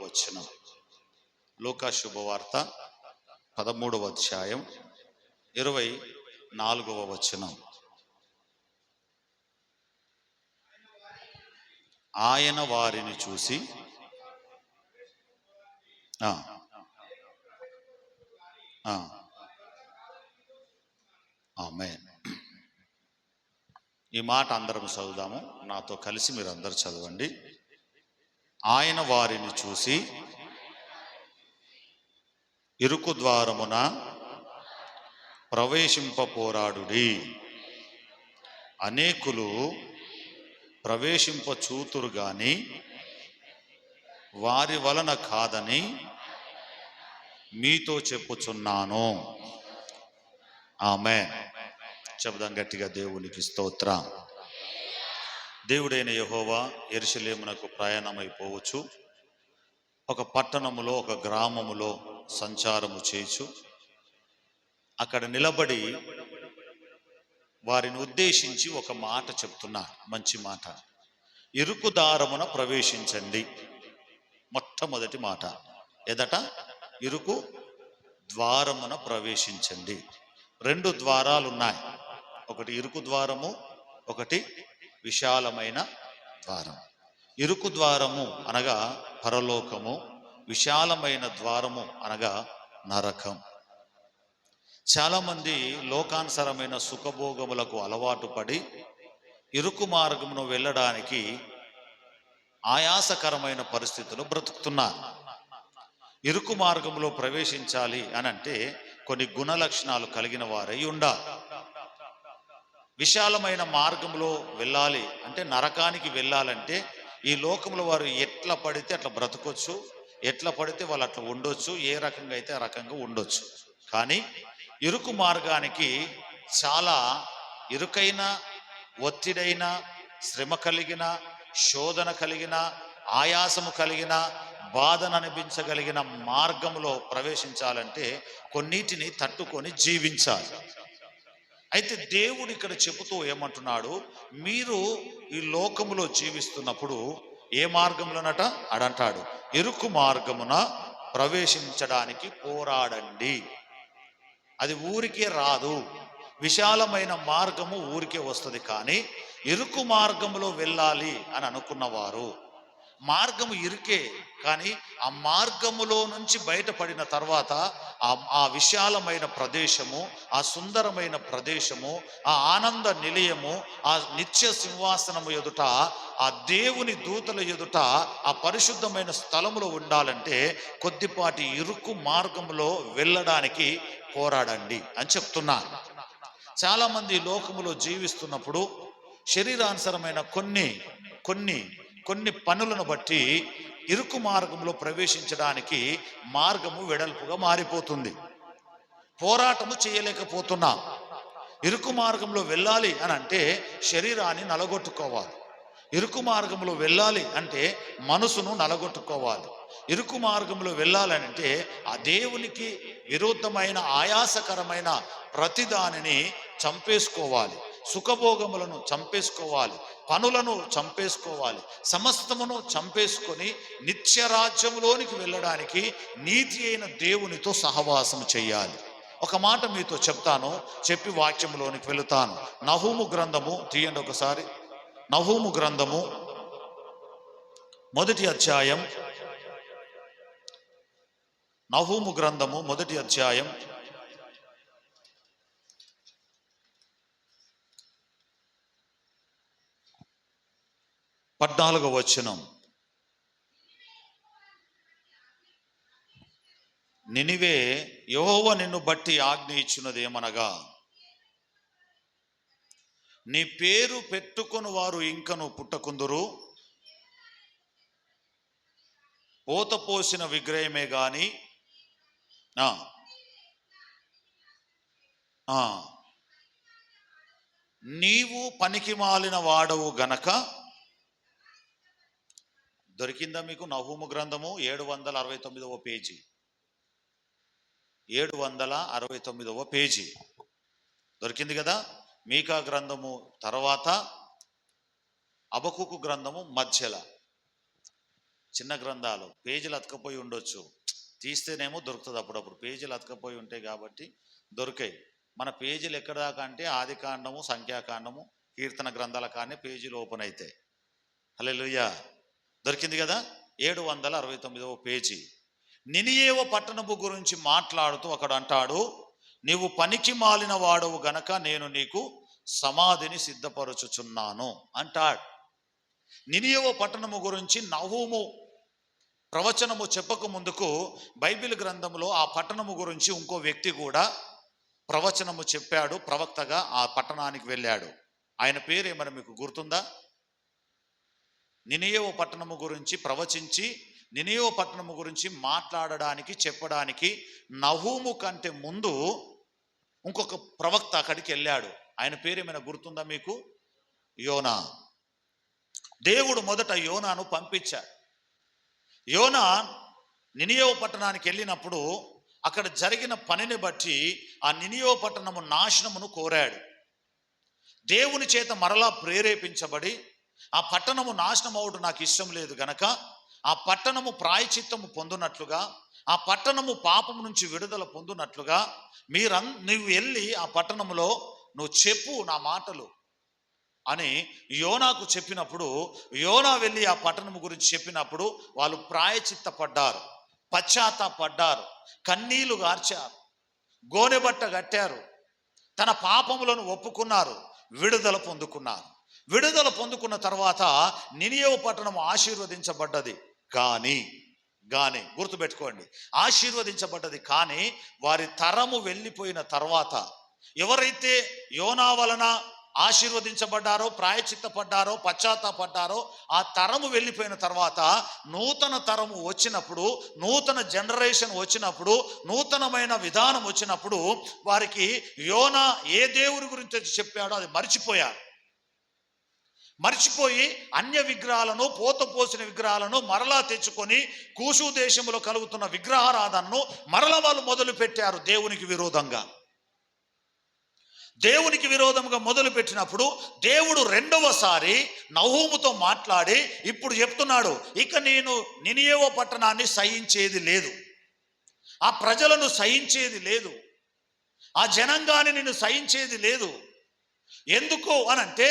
వచనం. లూకా శుభవార్త 13వ అధ్యాయం 24వ వచనం. ఆయన వారిని చూసి ఆమేన్. ఈ మాట అందరం చదువుదాము. నాతో కలిసి మీరు అందరు చదవండి. ఆయన వారిని చూసి ఇరుకు ద్వారమున ప్రవేశింప పోరాడుడి. అనేకులు ప్రవేశింప చూతురు గాని వారి వలన కాదని మీతో చెప్పుచున్నాను. ఆమేన్. చెబుదాం గట్టిగా, దేవునికి స్తోత్రం. దేవుడైన యెహోవా యెరూషలేమునకు ప్రయాణమైపోవచ్చు. ఒక పట్టణములో, ఒక గ్రామములో సంచారము చేయొచ్చు. అక్కడ నిలబడి వారిని ఉద్దేశించి ఒక మాట చెప్తున్నాడు, మంచి మాట. ఇరుకు దారమున ప్రవేశించండి. మొట్టమొదటి మాట ఎదట ఇరుకు ద్వారమున ప్రవేశించండి. 2 ద్వారాలు ఉన్నాయి. ఒకటి ఇరుకు ద్వారము, ఒకటి విశాలమైన ద్వారం. ఇరుకు ద్వారము అనగా పరలోకము, విశాలమైన ద్వారము అనగా నరకం. చాలామంది లోకానుసరమైన సుఖభోగములకు అలవాటు పడి ఇరుకు మార్గమును వెళ్ళడానికి ఆయాసకరమైన పరిస్థితులు బ్రతుకుతున్నారు. ఇరుకు మార్గంలో ప్రవేశించాలి అని అంటే కొన్ని గుణ లక్షణాలు కలిగిన వారై ఉండాలి. విశాలమైన మార్గంలో వెళ్ళాలి అంటే, నరకానికి వెళ్ళాలంటే ఈ లోకంలో వారు ఎట్లా పడితే అట్లా బ్రతకొచ్చు, ఎట్లా పడితే వాళ్ళు అట్లా ఉండొచ్చు, ఏ రకంగా అయితే ఆ రకంగా ఉండొచ్చు. కానీ ఇరుకు మార్గానికి చాలా ఇరుకైన, ఒత్తిడైన, శ్రమ కలిగిన, శోధన కలిగిన, ఆయాసము కలిగిన, బాధను అనిపించగలిగిన మార్గంలో ప్రవేశించాలంటే కొన్నిటిని తట్టుకొని జీవించాలి. అయితే దేవుడు ఇక్కడ చెబుతూ ఏమంటున్నాడు, మీరు ఈ లోకములో జీవిస్తున్నప్పుడు ఏ మార్గంలోనట అడంటాడు, ఇరుకు మార్గమున ప్రవేశించడానికి పోరాడండి. అది ఊరికే రాదు. విశాలమైన మార్గము ఊరికే వస్తుంది. కానీ ఇరుకు మార్గములో వెళ్ళాలి అని అనుకున్నవారు, మార్గము ఇరుకే కానీ ఆ మార్గములో నుంచి బయటపడిన తర్వాత ఆ విశాలమైన ప్రదేశము, ఆ సుందరమైన ప్రదేశము, ఆ ఆనంద నిలయము, ఆ నిత్య సింహాసనము ఎదుట, ఆ దేవుని దూతల ఎదుట, ఆ పరిశుద్ధమైన స్థలములో ఉండాలంటే కొద్దిపాటి ఇరుకు మార్గములో వెళ్ళడానికి పోరాడండి అని చెప్తున్నాను. చాలామంది లోకములో జీవిస్తున్నప్పుడు శరీరానుసరమైన కొన్ని పనులను బట్టి ఇరుకు మార్గంలో ప్రవేశించడానికి మార్గము వెడల్పుగా మారిపోతుంది. పోరాటము చేయలేకపోతున్నాం. ఇరుకు మార్గంలో వెళ్ళాలి అని అంటే శరీరాన్ని నలగొట్టుకోవాలి. ఇరుకు మార్గంలో వెళ్ళాలి అంటే మనసును నలగొట్టుకోవాలి. ఇరుకు మార్గంలో వెళ్ళాలంటే ఆ దేవునికి విరుద్ధమైన, ఆయాసకరమైన ప్రతిదానిని చంపేసుకోవాలి. సుఖభోగములను చంపేసుకోవాలి, పనులను చంపేసుకోవాలి, సమస్తమును చంపేసుకొని నిత్యరాజ్యములోనికి వెళ్ళడానికి నీతి అయిన దేవునితో సహవాసం చెయ్యాలి. ఒక మాట మీతో చెప్తాను, చెప్పి వాక్యములోనికి వెళుతాను. నహూము గ్రంథము తీయండి ఒకసారి. నహూము గ్రంథము 1వ అధ్యాయం. నహూము గ్రంథము 1వ అధ్యాయం 14వ వచనం. నినివే, యెహోవా నిన్ను బట్టి ఆజ్ఞ ఇచ్చినదేమనగా, నీ పేరు పెట్టుకుని వారు ఇంకను పుట్టకుందురు, పోతపోసిన విగ్రహమే గాని నీవు పనికి మాలిన వాడవు గనక. దొరికిందా మీకు? నహూము గ్రంథము 769వ పేజీ, 769వ పేజీ దొరికింది కదా. మీకా గ్రంథము తర్వాత హబక్కూకు గ్రంథము మధ్యలో. చిన్న గ్రంథాలు పేజీలు అతకపోయి ఉండొచ్చు, తీస్తేనేమో దొరుకుతుంది. అప్పుడప్పుడు పేజీలు అతకపోయి ఉంటాయి కాబట్టి దొరికాయి. మన పేజీలు ఎక్కడ దాకా అంటే ఆది కాండము, సంఖ్యాకాండము, కీర్తన గ్రంథాల కానీ పేజీలు ఓపెన్ అవుతాయి. హల్లెలూయా. దొరికింది కదా. 769వ పేజీ. నినియేవ పట్టణము గురించి మాట్లాడుతూ అక్కడ అంటాడు, నీవు పనికి మాలిన వాడవు గనక నేను నీకు సమాధిని సిద్ధపరచుచున్నాను అంటాడు. నినియేవ పట్టణము గురించి నహూము ప్రవచనము చెప్పక ముందుకు బైబిల్ గ్రంథంలో ఆ పట్టణము గురించి ఇంకో వ్యక్తి కూడా ప్రవచనము చెప్పాడు. ప్రవక్తగా ఆ పట్టణానికి వెళ్ళాడు. ఆయన పేరు ఏమైనా మీకు గుర్తుందా? నినియేవ పట్టణము గురించి ప్రవచించి నినియేవ పట్టణము గురించి మాట్లాడడానికి చెప్పడానికి నహూము కంటే ముందు ఇంకొక ప్రవక్త అక్కడికి వెళ్ళాడు. ఆయన పేరు ఏమైనా గుర్తుందా మీకు? యోనా. దేవుడు మొదట యోనాను పంపించాడు. యోనా నినియేవ పట్టణానికి వెళ్ళినప్పుడు అక్కడ జరిగిన పనిని బట్టి ఆ నినియేవ పట్టణము నాశనమును కోరాడు. దేవుని చేత మరలా ప్రేరేపించబడి ఆ పట్టణము నాశనం అవడం నాకు ఇష్టం లేదు గనక ఆ పట్టణము ప్రాయచిత్తము పొందునట్లుగా, ఆ పట్టణము పాపం నుంచి విడుదల పొందునట్లుగా నువ్వు వెళ్ళి ఆ పట్టణంలో నువ్వు చెప్పు నా మాటలు అని యోనాకు చెప్పినప్పుడు, యోనా వెళ్ళి ఆ పట్టణము గురించి చెప్పినప్పుడు వాళ్ళు ప్రాయచిత్తపడ్డారు, పశ్చాత్తాపడ్డారు, కన్నీళ్లు గార్చారు, గోనెబట్ట కట్టారు, తన పాపములను ఒప్పుకున్నారు, విడుదల పొందుకున్నారు. విడుదల పొందుకున్న తర్వాత నినియేవ పట్టణం ఆశీర్వదించబడ్డది. కానీ గుర్తుపెట్టుకోండి, ఆశీర్వదించబడ్డది. కానీ వారి తరము వెళ్ళిపోయిన తర్వాత ఎవరైతే యోనా వలన ఆశీర్వదించబడ్డారో, ప్రాయచిత్తపడ్డారో, పశ్చాత్తాపడ్డారో ఆ తరము వెళ్ళిపోయిన తర్వాత నూతన తరము వచ్చినప్పుడు, నూతన జనరేషన్ వచ్చినప్పుడు, నూతనమైన విధానం వచ్చినప్పుడు వారికి యోనా ఏ దేవుడి గురించి చెప్పాడో అది మర్చిపోయి అన్య విగ్రహాలను, పోతపోసిన విగ్రహాలను మరలా తెచ్చుకొని కూషు దేశంలో కలుగుతున్న విగ్రహారాధనను మరలా వాళ్ళు మొదలు పెట్టారు. దేవునికి విరోధంగా మొదలు పెట్టినప్పుడు దేవుడు రెండవసారి నహూముతో మాట్లాడి ఇప్పుడు చెప్తున్నాడు, ఇక నేను నినియేవ పట్టణాన్ని సహించేది లేదు, ఆ ప్రజలను సహించేది లేదు, ఆ జనాంగాన్ని నేను సహించేది లేదు. ఎందుకు అనంటే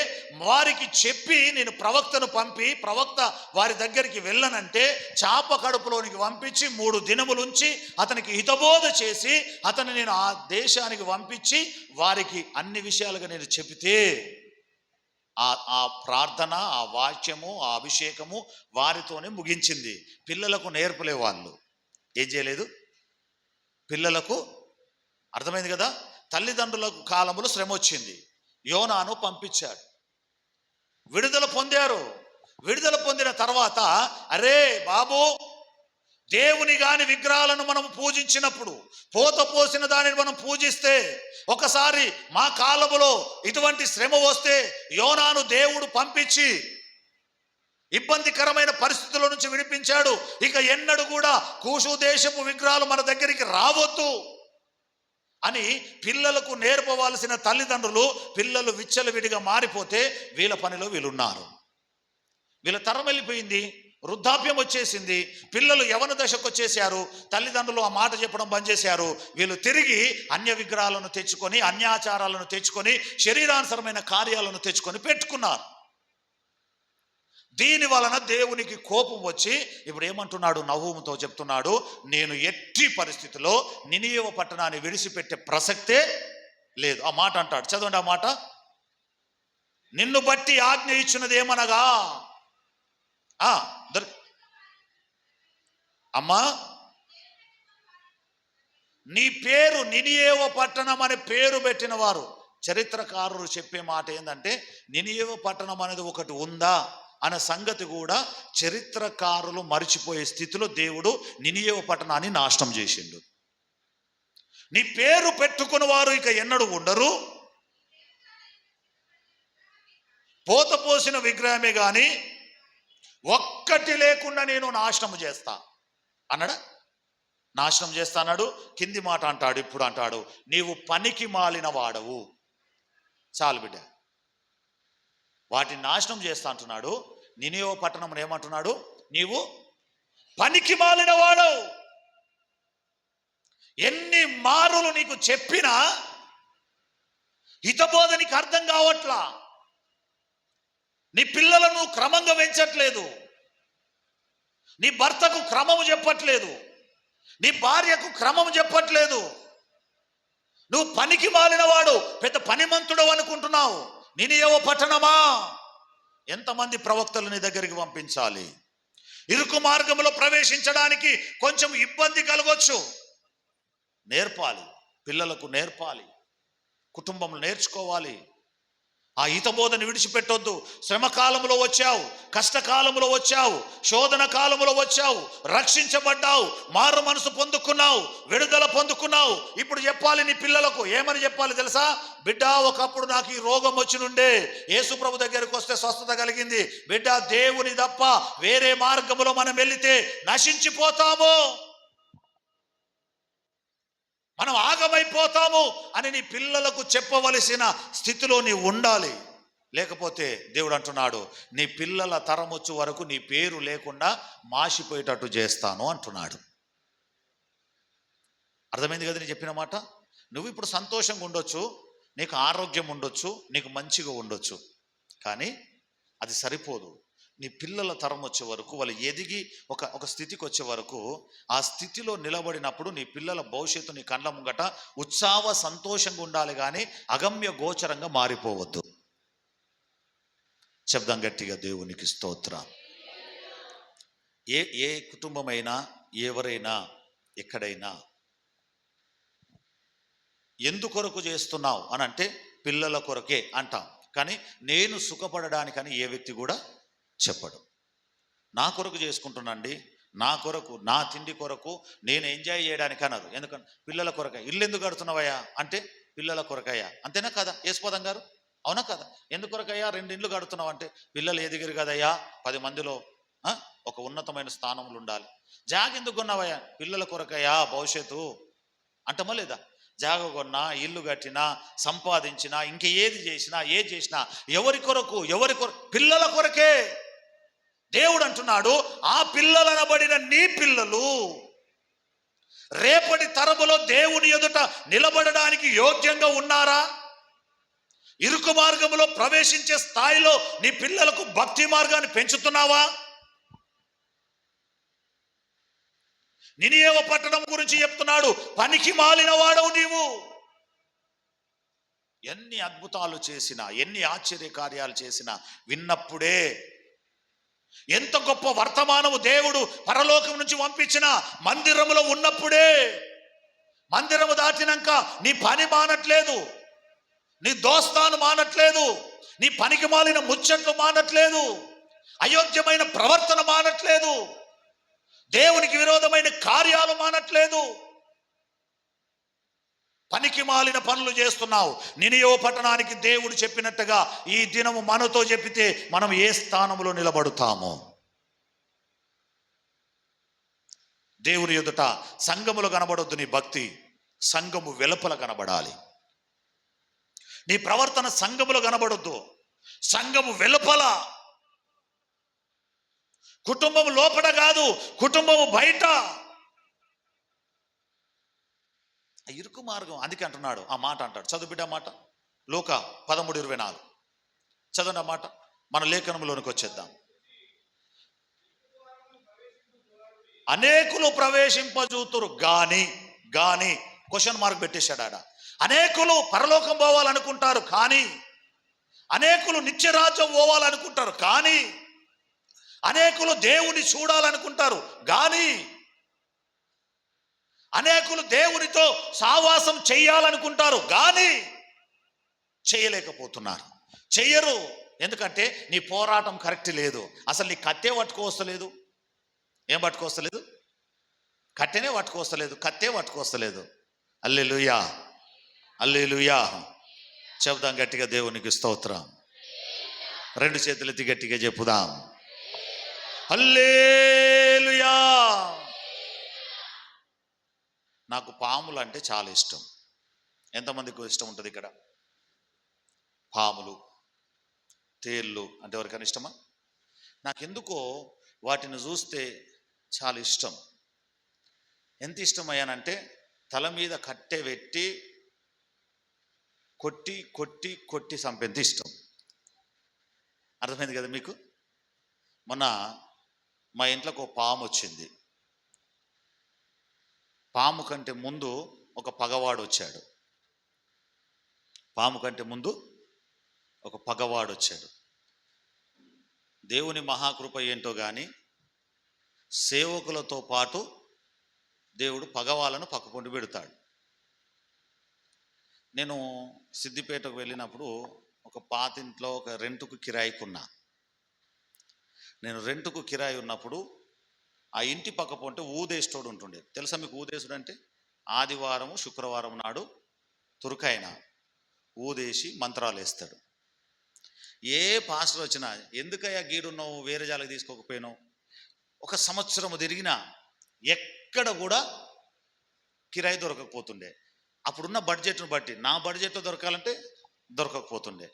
వారికి చెప్పి నేను ప్రవక్తను పంపి ప్రవక్త వారి దగ్గరికి వెళ్ళనంటే చాప కడుపులోనికి పంపించి 3 దినములుంచి అతనికి హితబోధ చేసి అతన్ని నేను ఆ దేశానికి పంపించి వారికి అన్ని విషయాలుగా నేను చెబితే ఆ ప్రార్థన, ఆ వాక్యము, ఆ అభిషేకము వారితోనే ముగించింది. పిల్లలకు నేర్పలే. వాళ్ళు ఏం చేయలేదు. పిల్లలకు అర్థమైంది కదా. తల్లిదండ్రులకు కాలములో శ్రమ వచ్చింది. యోనాను పంపించాడు. విడుదల పొందారు. విడుదల పొందిన తర్వాత అరే బాబు, దేవుని గాని విగ్రహాలను మనం పూజించినప్పుడు, పోత పోసిన దానిని మనం పూజిస్తే, ఒకసారి మా కాలములో ఇటువంటి శ్రమ వస్తే యోనాను దేవుడు పంపించి ఇబ్బందికరమైన పరిస్థితుల నుంచి విడిపించాడు. ఇక ఎన్నడూ కూడా కూషు దేశపు విగ్రహాలు మన దగ్గరికి రావద్దు అని పిల్లలకు నేర్పవలసిన తల్లిదండ్రులు పిల్లలు విచ్చలవిడిగా మారిపోతే వీళ్ళ పనిలో వీళ్ళున్నారు. వీళ్ళ తరం వెళ్ళిపోయింది, వృద్ధాప్యం వచ్చేసింది, పిల్లలు యవన దశకు వచ్చేసారు, తల్లిదండ్రులు ఆ మాట చెప్పడం బంద్ చేశారు. వీళ్ళు తిరిగి అన్య విగ్రహాలను తెచ్చుకొని, అన్యాచారాలను తెచ్చుకొని, శరీరానుసరమైన కార్యాలను తెచ్చుకొని పెట్టుకున్నారు. దీని వలన దేవునికి కోపం వచ్చి ఇప్పుడు ఏమంటున్నాడు, నహూముతో చెప్తున్నాడు, నేను ఎట్టి పరిస్థితిలో నినియేవ పట్టణాన్ని విడిచిపెట్టే ప్రసక్తే లేదు. ఆ మాట అంటాడు. చదవండి ఆ మాట. నిన్ను బట్టి ఆజ్ఞ ఇచ్చినది ఏమనగా, అమ్మా నీ పేరు నినియేవ పట్టణం అనే పేరు పెట్టిన వారు, చరిత్రకారులు చెప్పే మాట ఏంటంటే నినియేవ పట్టణం అనేది ఒకటి ఉందా అనే సంగతి కూడా చరిత్రకారులు మరిచిపోయే స్థితిలో దేవుడు నినియేవ పట్టణాన్ని నాశనం చేసిండు. నీ పేరు పెట్టుకున్న వారు ఇక ఎన్నడూ ఉండరు, పోత పోసిన విగ్రహమే గాని ఒక్కటి లేకుండా నేను నాశనం చేస్తా అన్నాడా? నాశనం చేస్తా అన్నాడు. కింది మాట అంటాడు, ఇప్పుడు అంటాడు, నీవు పనికి మాలిన వాడవు. చాలు బిడ్డ, వాటిని నాశనం చేస్తా అంటున్నాడు. నినియేవ పట్టణం ఏమంటున్నాడు, నీవు పనికి మాలిన వాడు. ఎన్ని మారులు నీకు చెప్పినా హితబోధ నీకు అర్థం కావట్లా. నీ పిల్లలను క్రమంగా పెంచట్లేదు, నీ భర్తకు క్రమము చెప్పట్లేదు, నీ భార్యకు క్రమము చెప్పట్లేదు. నువ్వు పనికి మాలిన వాడు, పెద్ద పనిమంతుడు అనుకుంటున్నావు. నినియవ పట్టణమా, ఎంతమంది ప్రవక్తలు నీ దగ్గరికి పంపించాలి? ఇరుకు మార్గంలో ప్రవేశించడానికి కొంచెం ఇబ్బంది కలగొచ్చు. నేర్పాలి, పిల్లలకు నేర్పాలి, కుటుంబంలో నేర్చుకోవాలి. ఆ హితబోధను విడిచిపెట్టొద్దు. శ్రమకాలంలో వచ్చావు, కష్టకాలంలో వచ్చావు, శోధన కాలంలో వచ్చావు, రక్షించబడ్డావు, మారు మనసు పొందుకున్నావు, విడుదల పొందుకున్నావు. ఇప్పుడు చెప్పాలి నీ పిల్లలకు. ఏమని చెప్పాలి తెలుసా? బిడ్డ, ఒకప్పుడు నాకు ఈ రోగం వచ్చి నుండే యేసు ప్రభు దగ్గరికి వస్తే స్వస్థత కలిగింది. బిడ్డ, దేవుని తప్ప వేరే మార్గంలో మనం వెళితే నశించిపోతాము, మనం ఆగమైపోతాము అని నీ పిల్లలకు చెప్పవలసిన స్థితిలో నీవు ఉండాలి. లేకపోతే దేవుడు అంటున్నాడు, నీ పిల్లల తరమొచ్చు వరకు నీ పేరు లేకుండా మాసిపోయేటట్టు చేస్తాను అంటున్నాడు. అర్థమైంది కదా నేను చెప్పిన మాట? నువ్వు ఇప్పుడు సంతోషంగా ఉండొచ్చు, నీకు ఆరోగ్యం ఉండొచ్చు, నీకు మంచిగా ఉండొచ్చు, కానీ అది సరిపోదు. నీ పిల్లల తరం వచ్చే వరకు, వాళ్ళు ఎదిగి ఒక స్థితికి వచ్చే వరకు, ఆ స్థితిలో నిలబడినప్పుడు నీ పిల్లల భవిష్యత్తు నీ కళ్ళ ముంగట ఉత్సాహ సంతోషంగా ఉండాలి, కానీ అగమ్య గోచరంగా మారిపోవద్దు. శబ్దం గట్టిగా దేవునికి స్తోత్రం. ఏ కుటుంబమైనా, ఎవరైనా, ఎక్కడైనా ఎందుకొరకు చేస్తున్నావు అని అంటే పిల్లల కొరకే అంటాం, కానీ నేను సుఖపడడానికని ఏ వ్యక్తి కూడా చెప్పడు. నా కొరకు చేసుకుంటున్నాండి, నా కొరకు, నా తిండి కొరకు, నేను ఎంజాయ్ చేయడానికి అన్నారు. ఎందుకంటే పిల్లల కొరక. ఇల్లు ఎందుకు కడుతున్నావయ్యా అంటే పిల్లల కొరకయ్యా. అంతేనా కదా యేసుపదం గారు? అవునా కదా? ఎందుకొరకయ్యా 2 ఇండ్లు కడుతున్నావు అంటే పిల్లలు ఎదిగిరు కదయ్యా, 10 మందిలో ఒక ఉన్నతమైన స్థానంలో ఉండాలి. జాగ ఎందుకు కొన్నావయ్యా? పిల్లల కొరకయ్యా, భవిష్యత్తు అంటమా లేదా? జాగ కొన్నా, ఇల్లు కట్టినా, సంపాదించినా, ఇంక ఏది చేసినా ఎవరి కొరకు? పిల్లల కొరకే. దేవుడు అంటున్నాడు, ఆ పిల్లలనబడిన నీ పిల్లలు రేపటి తరములో దేవుని ఎదుట నిలబడడానికి యోగ్యంగా ఉన్నారా? ఇరుకు మార్గంలో ప్రవేశించే స్థాయిలో నీ పిల్లలకు భక్తి మార్గాన్ని పెంచుతున్నావా? నినియేవ పట్టణం గురించి చెప్తున్నాడు, పనికి మాలిన వాడవు నీవు. ఎన్ని అద్భుతాలు చేసినా, ఎన్ని ఆశ్చర్య కార్యాలు చేసినా విన్నప్పుడే, ఎంత గొప్ప వర్తమానము దేవుడు పరలోకం నుంచి పంపించిన మందిరములో ఉన్నప్పుడే, మందిరము దాటినాక నీ పని మానట్లేదు, నీ దోస్తాను మానట్లేదు, నీ పనికి మాలిన ముచ్చట్లు మానట్లేదు, అయోగ్యమైన ప్రవర్తన మానట్లేదు, దేవునికి విరోధమైన కార్యాలు మానట్లేదు, పనికి మాలిన పనులు చేస్తున్నావు. నినియో పట్టణానికి దేవుడు చెప్పినట్టుగా ఈ దినము మనతో చెప్పితే మనం ఏ స్థానంలో నిలబడతామో. దేవుని ఎదుట సంఘములో కనబడొద్దు నీ భక్తి, సంఘము వెలుపల కనబడాలి. నీ ప్రవర్తన సంఘములో కనబడొద్దు, సంఘము వెలుపల. కుటుంబం లోపల కాదు, కుటుంబము బయట. ఇరుకు మార్గం. అందుకే అంటున్నాడు, ఆ మాట అంటాడు. చదువు బిడ్డ మాట, లూకా 13:24 చదవండి ఆ మాట. మన లేఖనంలోనికి వచ్చేద్దాం. అనేకులు ప్రవేశింపజూతురు గాని క్వశ్చన్ మార్క్ పెట్టేశాడు ఆడ. అనేకులు పరలోకం పోవాలనుకుంటారు, కానీ అనేకులు నిత్యరాజ్యం పోవాలనుకుంటారు, కానీ అనేకులు దేవుని చూడాలనుకుంటారు, కానీ అనేకులు దేవునితో సావాసం చేయాలనుకుంటారు, కానీ చేయలేకపోతున్నారు, చెయ్యరు. ఎందుకంటే నీ పోరాటం కరెక్ట్ లేదు. అసలు నీ కత్తే పట్టుకోవస్తలేదు. ఏం పట్టుకోవస్తలేదు? కట్టెనే పట్టుకోవస్తలేదు, కత్తే పట్టుకోవస్తలేదు. హల్లెలూయా, హల్లెలూయా. చెబుదాం గట్టిగా దేవునికి స్తోత్రం. 2 చేతులు ఎత్తి గట్టిగా చెప్పుదాం, హల్లెలూయా. నాకు పాములు అంటే చాలా ఇష్టం. ఎంతమందికి ఇష్టం ఉంటుంది ఇక్కడ? పాములు, తేళ్ళు అంటే ఎవరికైనా ఇష్టమా? నాకెందుకో వాటిని చూస్తే చాలా ఇష్టం. ఎంత ఇష్టమయ్యానంటే తల మీద కట్టె పెట్టి కొట్టి కొట్టి కొట్టి చంపేంత ఇష్టం. అర్థమైంది కదా మీకు? మొన్న మా ఇంట్లోకి ఒక పాము వచ్చింది. పాము కంటే ముందు ఒక పగవాడు వచ్చాడు. పాము కంటే ముందు ఒక పగవాడు వచ్చాడు. దేవుని మహాకృప ఏంటో కానీ సేవకులతో పాటు దేవుడు పగవాళ్ళను పక్కపొంటి పెడతాడు. నేను సిద్దిపేటకు వెళ్ళినప్పుడు ఒక పాతింట్లో ఒక రెంటుకు కిరాయికున్నా. నేను రెంటుకు కిరాయి ఉన్నప్పుడు ఆ ఇంటి పక్క పొంటే ఊదేశుడు ఉంటుండే. తెలుసా మీకు ఊదేశుడు అంటే? ఆదివారం శుక్రవారం నాడు తురకాయన ఊదేసి మంత్రాలు వేస్తాడు. ఏ పాస్టర్ వచ్చినా ఎందుకయ్యా గీడున్నావు, వేరే జాలకు తీసుకోకపోయినావు, ఒక సంవత్సరం తిరిగినా ఎక్కడ కూడా కిరాయి దొరకకపోతుండే. అప్పుడున్న బడ్జెట్ను బట్టి నా బడ్జెట్లో దొరకాలంటే దొరకకపోతుండే.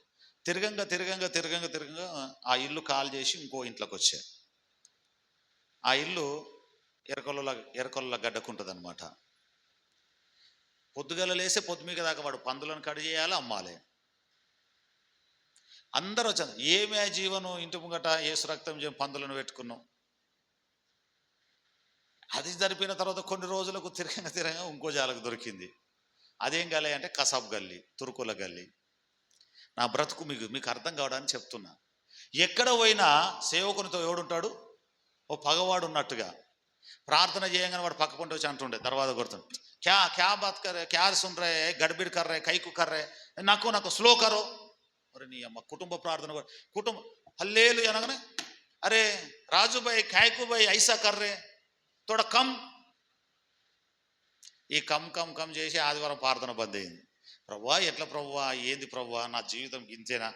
తిరగంగా తిరగంగా తిరగంగా తిరగంగా ఆ ఇల్లు కాల్ చేసి ఇంకో ఇంట్లోకి వచ్చా. ఆ ఇల్లు ఎరకొల్ల గడ్డకుంటుంది అనమాట. పొద్దుగల లేసే పొద్దుమీక దాకా వాడు పందులను కడి చేయాలి, అమ్మాలి. అందరూ వచ్చారు. ఏమే జీవనం ఇంటి ముంగట ఏసు రక్తం పందులను పెట్టుకున్నాం. అది జరిపిన తర్వాత కొన్ని రోజులకు తిరగంగా ఇంకో జాలకు దొరికింది. అదేం గల్లీ అంటే కసాబ్ గల్లీ, తురుకుల గల్లీ. నా బ్రతుకు మీకు అర్థం కావడానికి చెప్తున్నా. ఎక్కడ పోయినా సేవకునితో ఎవడుంటాడు? ఓ పగవాడు ఉన్నట్టుగా. ప్రార్థన చేయగానే వాడు పక్క పొంటి వచ్చి అంటుండే, తర్వాత కొడుతుండే, క్యా బాత్ కర్రే, క్యా సున్ రే, గడ్బిడ్ కర్రే, కైకు కర్రే, నాకు స్లో కరో. మరి నీ అమ్మ కుటుంబ ప్రార్థన హల్లేలు అనగానే, అరే రాజుభాయ్ కాయకు భాయ్ ఐసా కర్రే తోడ కమ్. ఈ కమ్ కమ్ కమ్ చేసి ఆదివారం ప్రార్థన బంద్ అయింది. ప్రభువా ఎట్లా ప్రభువా, ఏంది ప్రభువా, నా జీవితం గింతేనా,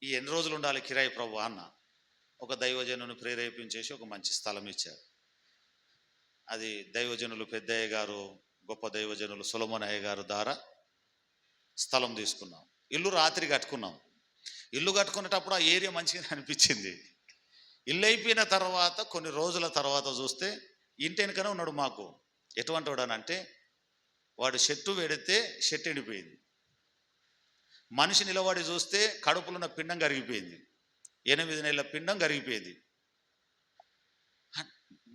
ఈ ఎన్ని రోజులు ఉండాలి కిరాయి ప్రభువా అన్న. ఒక దైవజనుని ప్రేరేపించేసి ఒక మంచి స్థలం ఇచ్చారు. అది దైవజనులు పెద్దయ్య గారు, గొప్ప దైవజనులు సొలొమోన్ అయ్య గారు ద్వారా స్థలం తీసుకున్నాం. ఇల్లు రాత్రి కట్టుకున్నాం. ఇల్లు కట్టుకునేటప్పుడు ఆ ఏరియా మంచిగా అనిపించింది. ఇల్లు అయిపోయిన తర్వాత కొన్ని రోజుల తర్వాత చూస్తే ఇంటి వెనుకనే ఉన్నాడు మాకు. ఎటువంటి వాడనంటే వాడు చెట్టు వెడితే చెట్టు ఎండిపోయింది. మనిషి నిలబడి చూస్తే కడుపులో ఉన్న పిండం కరిగిపోయింది. 8 నెలల పిండం కరిగిపోయింది.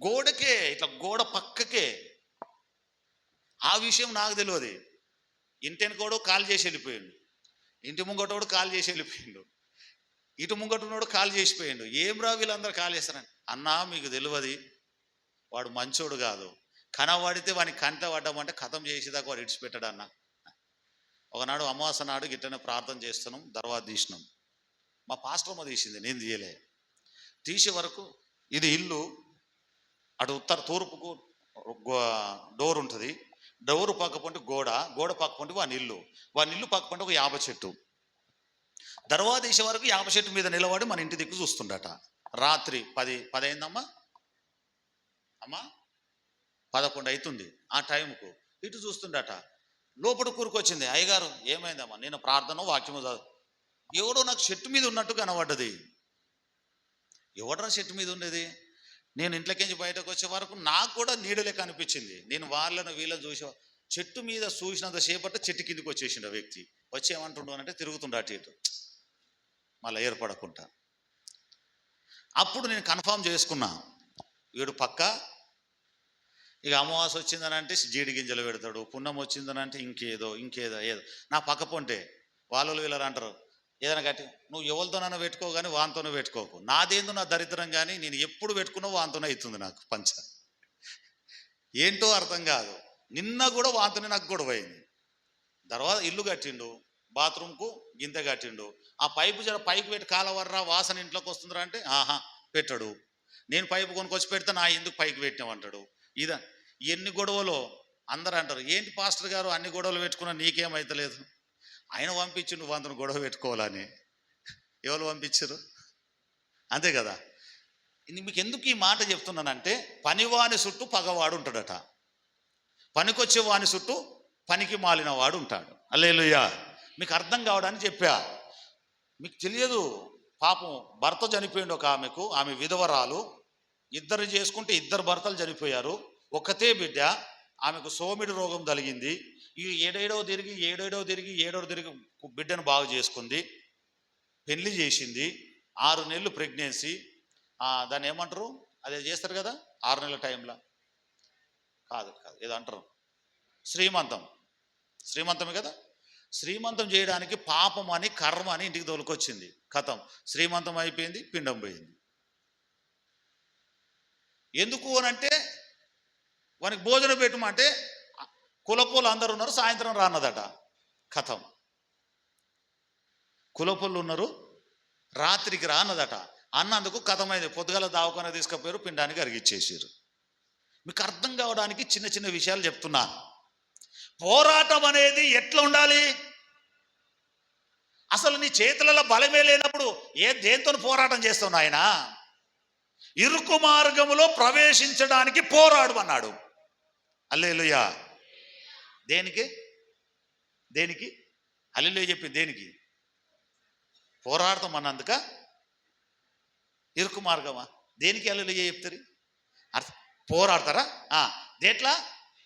గోడకే, ఇట్లా గోడ పక్కకే. ఆ విషయం నాకు తెలియదు. ఇంటెనకోడు కాల్ చేసి వెళ్ళిపోయిండు, ఇంటి ముంగటోడు కాల్ చేసి వెళ్ళిపోయిండు, ఇటు ముంగటున్నోడు కాల్ చేసిపోయిండు. ఏం రా వీళ్ళందరూ కాల్ చేస్తారని. అన్నా మీకు తెలియదు, వాడు మంచోడు కాదు, కనబడితే వాడిని కంట పడ్డామంటే కథం చేసేదాకా వాడు ఇడిచిపెట్టాడు అన్న. ఒకనాడు అమావాస నాడు గిట్టనే ప్రార్థన చేస్తున్నాం, దర్వాజ తీసినాం. మా పాస్టర్మ తీసింది, నేను తీయలే. తీసే వరకు ఇది ఇల్లు, అటు తూర్పుకు డోర్ ఉంటుంది, డోరు పక్క పంటి గోడ పక్క పంటి వాని ఇల్లు పక్క పంటి ఒక యాప చెట్టు. దర్వాజ తీసే వరకు యాప చెట్టు మీద నిలబడి మన ఇంటి దిక్కు చూస్తుండట. రాత్రి 10 అయిందమ్మా, 11 అవుతుంది. ఆ టైంకు ఇటు చూస్తుండట. లోపల కూరుకొచ్చింది, అయ్యగారు ఏమైందమ్మా, నేను ప్రార్థన వాక్యము ఎవడో నాకు చెట్టు మీద ఉన్నట్టు కనబడ్డది. ఎవడరా చెట్టు మీద ఉండేది? నేను ఇంట్లోకించి బయటకు వచ్చే వరకు నాకు కూడా నీడలేక అనిపించింది. నేను వీళ్ళని చూసే చెట్టు మీద చూసినంత సేపట్టు చెట్టు కిందికి వచ్చేసిండు. ఆ వ్యక్తి వచ్చి ఏమంటుండు అంటే తిరుగుతుండ అటు ఇటు, మళ్ళీ ఏర్పడకుండా. అప్పుడు నేను కన్ఫామ్ చేసుకున్నా, వీడు పక్క ఇక అమావాస వచ్చిందని అంటే జీడి గింజలు పెడతాడు, పుణ్యం వచ్చిందని అంటే ఇంకేదో ఏదో నా పక్క పొంటే వాళ్ళు వీళ్ళని అంటారు, ఏదైనా గట్టి నువ్వు ఎవరితోనైనా పెట్టుకో కానీ వానితోనే పెట్టుకోకు, నాదేందో నా దరిద్రం కానీ నేను ఎప్పుడు పెట్టుకున్నా వానితోనే అవుతుంది నాకు పంచ. ఏంటో అర్థం కాదు. నిన్న కూడా వానితోనే నాకు గొడవ అయింది. తర్వాత ఇల్లు కట్టిండు, బాత్రూమ్కు గింత కట్టిండు, ఆ పైపు జర పైకి పెట్టి కాలవర్రా వాసన ఇంట్లోకి వస్తుందిరా అంటే ఆహా పెట్టాడు. నేను పైపు కొనుక్కొచ్చి పెడితే నా ఎందుకు పైకి పెట్టినామంటాడు. ఇదా ఎన్ని గొడవలో. అందరూ అంటారు, ఏంటి పాస్టర్ గారు అన్ని గొడవలు పెట్టుకున్నా నీకేమైతలేదు. ఆయన పంపించి నువ్వు అందరూ గొడవ పెట్టుకోవాలని. ఎవరు పంపించరు? అంతే కదా. మీకు ఎందుకు ఈ మాట చెప్తున్నానంటే, పనివాని చుట్టూ పగవాడు ఉంటాడట, పనికొచ్చే వాని చుట్టూ పనికి మాలిన వాడు ఉంటాడు. హల్లెలూయా. మీకు అర్థం కావడానికి చెప్పా. మీకు తెలియదు, పాపం భర్త చనిపోయిండు ఒక ఆమెకు, ఆమె విధవరాలు. ఇద్దరు చేసుకుంటే ఇద్దరు భర్తలు చనిపోయారు. ఒకతే బిడ్డ, ఆమెకు సోమిడి రోగం కలిగింది. ఈ ఏడేడో తిరిగి బిడ్డను బాగు చేసుకుంది, పెళ్లి చేసింది. 6 నెలలు ప్రెగ్నెన్సీ. దాన్ని ఏమంటారు, అదే చేస్తారు కదా 6 నెలల టైంలో, కాదు ఏదో అంటారు, శ్రీమంతమే కదా. శ్రీమంతం చేయడానికి పాపం అని కర్మ అని ఇంటికి తోలుకొచ్చింది. కథం, శ్రీమంతం అయిపోయింది, పిండం పోయింది. ఎందుకు అనంటే వానికి భోజనం పెట్టమంటే కులపోళ్ళు అందరు ఉన్నారు, సాయంత్రం రాన్నదట. కథం, కులపోళ్ళు ఉన్నారు, రాత్రికి రాన్నదట. అన్నందుకు కథమైంది. పొద్దుగల దావకాన తీసుకుపోయారు, పిండానికి అరిగిచ్చేసారు. మీకు అర్థం కావడానికి చిన్న చిన్న విషయాలు చెప్తున్నా. పోరాటం అనేది ఎట్లా ఉండాలి? అసలు నీ చేతులలో బలమే లేనప్పుడు దేంతో పోరాటం చేస్తావు నాయన? ఇరుకు మార్గములో ప్రవేశించడానికి పోరాడు అన్నాడు. హల్లెలూయా. దేనికి హల్లెలూయా చెప్పి దేనికి పోరాడతాం అన్నందుక? ఇరుకు మార్గమా? దేనికి హల్లెలూయా చెప్తారు? పోరాడతారా? దేట్లా?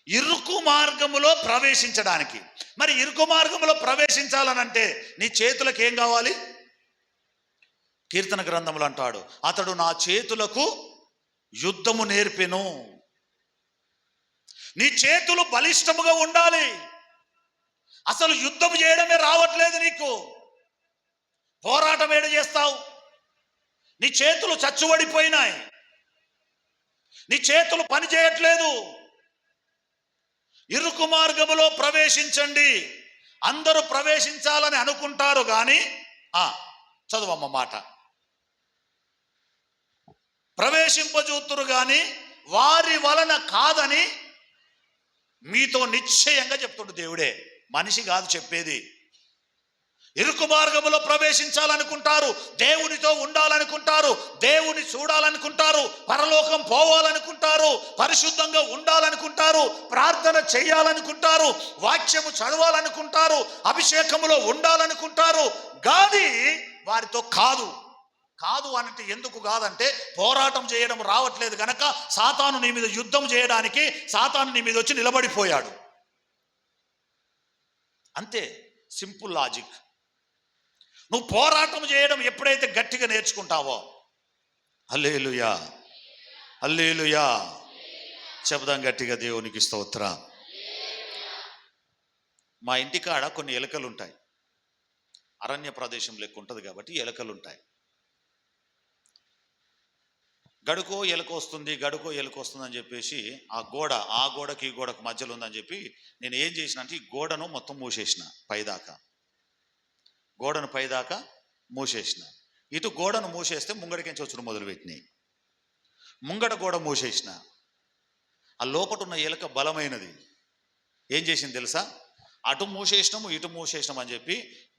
ఇరుకు మార్గములో ప్రవేశించడానికి. మరి ఇరుకు మార్గములో ప్రవేశించాలనంటే నీ చేతులకు ఏం కావాలి? కీర్తన గ్రంథములు అంటాడు, అతడు నా చేతులకు యుద్ధము నేర్పెను. నీ చేతులు బలిష్టముగా ఉండాలి. అసలు యుద్ధం చేయడమే రావట్లేదు నీకు, పోరాటం ఏడ చేస్తావు? నీ చేతులు చచ్చుబడిపోయినాయి, నీ చేతులు పని చేయట్లేదు. ఇరుకు మార్గములో ప్రవేశించండి. అందరూ ప్రవేశించాలని అనుకుంటారు కానీ చదువమ్మ మాట, ప్రవేశింపజూతురు కానీ వారి వలన కాదని మీతో నిశ్చయంగా చెప్తుండు దేవుడే, మనిషి కాదు చెప్పేది. ఇరుకు మార్గములో ప్రవేశించాలనుకుంటారు, దేవునితో ఉండాలనుకుంటారు, దేవుని చూడాలనుకుంటారు, పరలోకం పోవాలనుకుంటారు, పరిశుద్ధంగా ఉండాలనుకుంటారు, ప్రార్థన చేయాలనుకుంటారు, వాక్యము చదవాలనుకుంటారు, అభిషేకములో ఉండాలనుకుంటారు. కానీ వారితో కాదు అనంటే ఎందుకు కాదంటే పోరాటం చేయడం రావట్లేదు కనుక సాతాను నీ మీద యుద్ధం చేయడానికి సాతాను నీ మీద వచ్చి నిలబడిపోయాడు. అంతే, సింపుల్ లాజిక్. నువ్వు పోరాటం చేయడం ఎప్పుడైతే గట్టిగా నేర్చుకుంటావో, హల్లెలూయా హల్లెలూయా చెబుదాం గట్టిగా, దేవునికి స్తోత్రం. మా ఇంటికాడ కొన్ని ఎలుకలు ఉంటాయి, అరణ్య ప్రదేశం లెక్క ఉంటుంది కాబట్టి ఎలుకలు ఉంటాయి. గడుకో ఎలుక వస్తుంది అని చెప్పేసి ఆ గోడకి ఈ గోడకు మధ్యలో ఉందని చెప్పి నేను ఏం చేసిన అంటే ఈ గోడను మొత్తం మూసేసిన, గోడను పైదాకా మూసేసిన. ఇటు గోడను మూసేస్తే ముంగడికించి వచ్చుడు మొదలుపెట్టినాయి. ముంగడ గోడ మూసేసిన, ఆ లోపట ఉన్న ఎలుక బలమైనది. ఏం చేసింది తెలుసా? అటు మూసేసినాము ఇటు మూసేసినాం అని చెప్పి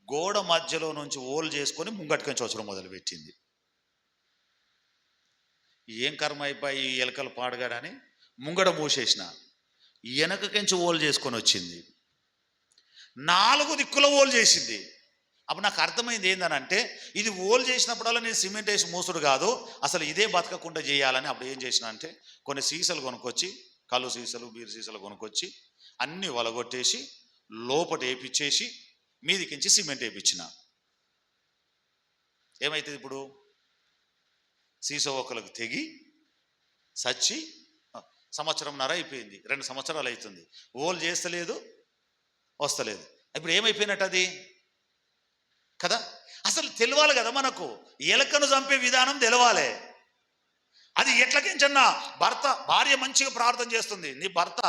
గోడ మధ్యలో నుంచి ఓలు చేసుకొని ముంగటికించి వచ్చుడు మొదలుపెట్టింది. ఏం కర్మ అయిపోయి ఈ ఎలుకలు పాడగాడని ముంగడ మూసేసిన, వెనకకించి ఓలు చేసుకొని వచ్చింది. 4 దిక్కుల ఓలు చేసింది. అప్పుడు నాకు అర్థమైంది ఏందనంటే, ఇది ఓలు చేసినప్పుడల్లా నేను సిమెంట్ వేసి మూసుడు కాదు, అసలు ఇదే బతకకుండా చేయాలని. అప్పుడు ఏం చేసిన అంటే కొన్ని సీసాలు కొనుక్కొచ్చి, కళ్ళు సీసాలు బీరు సీసాలు కొనుక్కొచ్చి అన్నీ వలగొట్టేసి లోపట వేపిచ్చేసి మీదికించి సిమెంట్ వేయించిన. ఏమైతుంది ఇప్పుడు? సీసా ఒకలకు తెగి సచ్చి 1.5 సంవత్సరం అయిపోయింది, 2 సంవత్సరాలు అవుతుంది, ఓలు చేస్తలేదు, వస్తలేదు. ఇప్పుడు ఏమైపోయినట్టు అది కదా? అసలు తెలవాలి కదా మనకు, ఎలుకను చంపే విధానం తెలవాలి. అది ఎట్లకించన్నా భార్య మంచిగా ప్రార్థన చేస్తుంది, నీ భర్త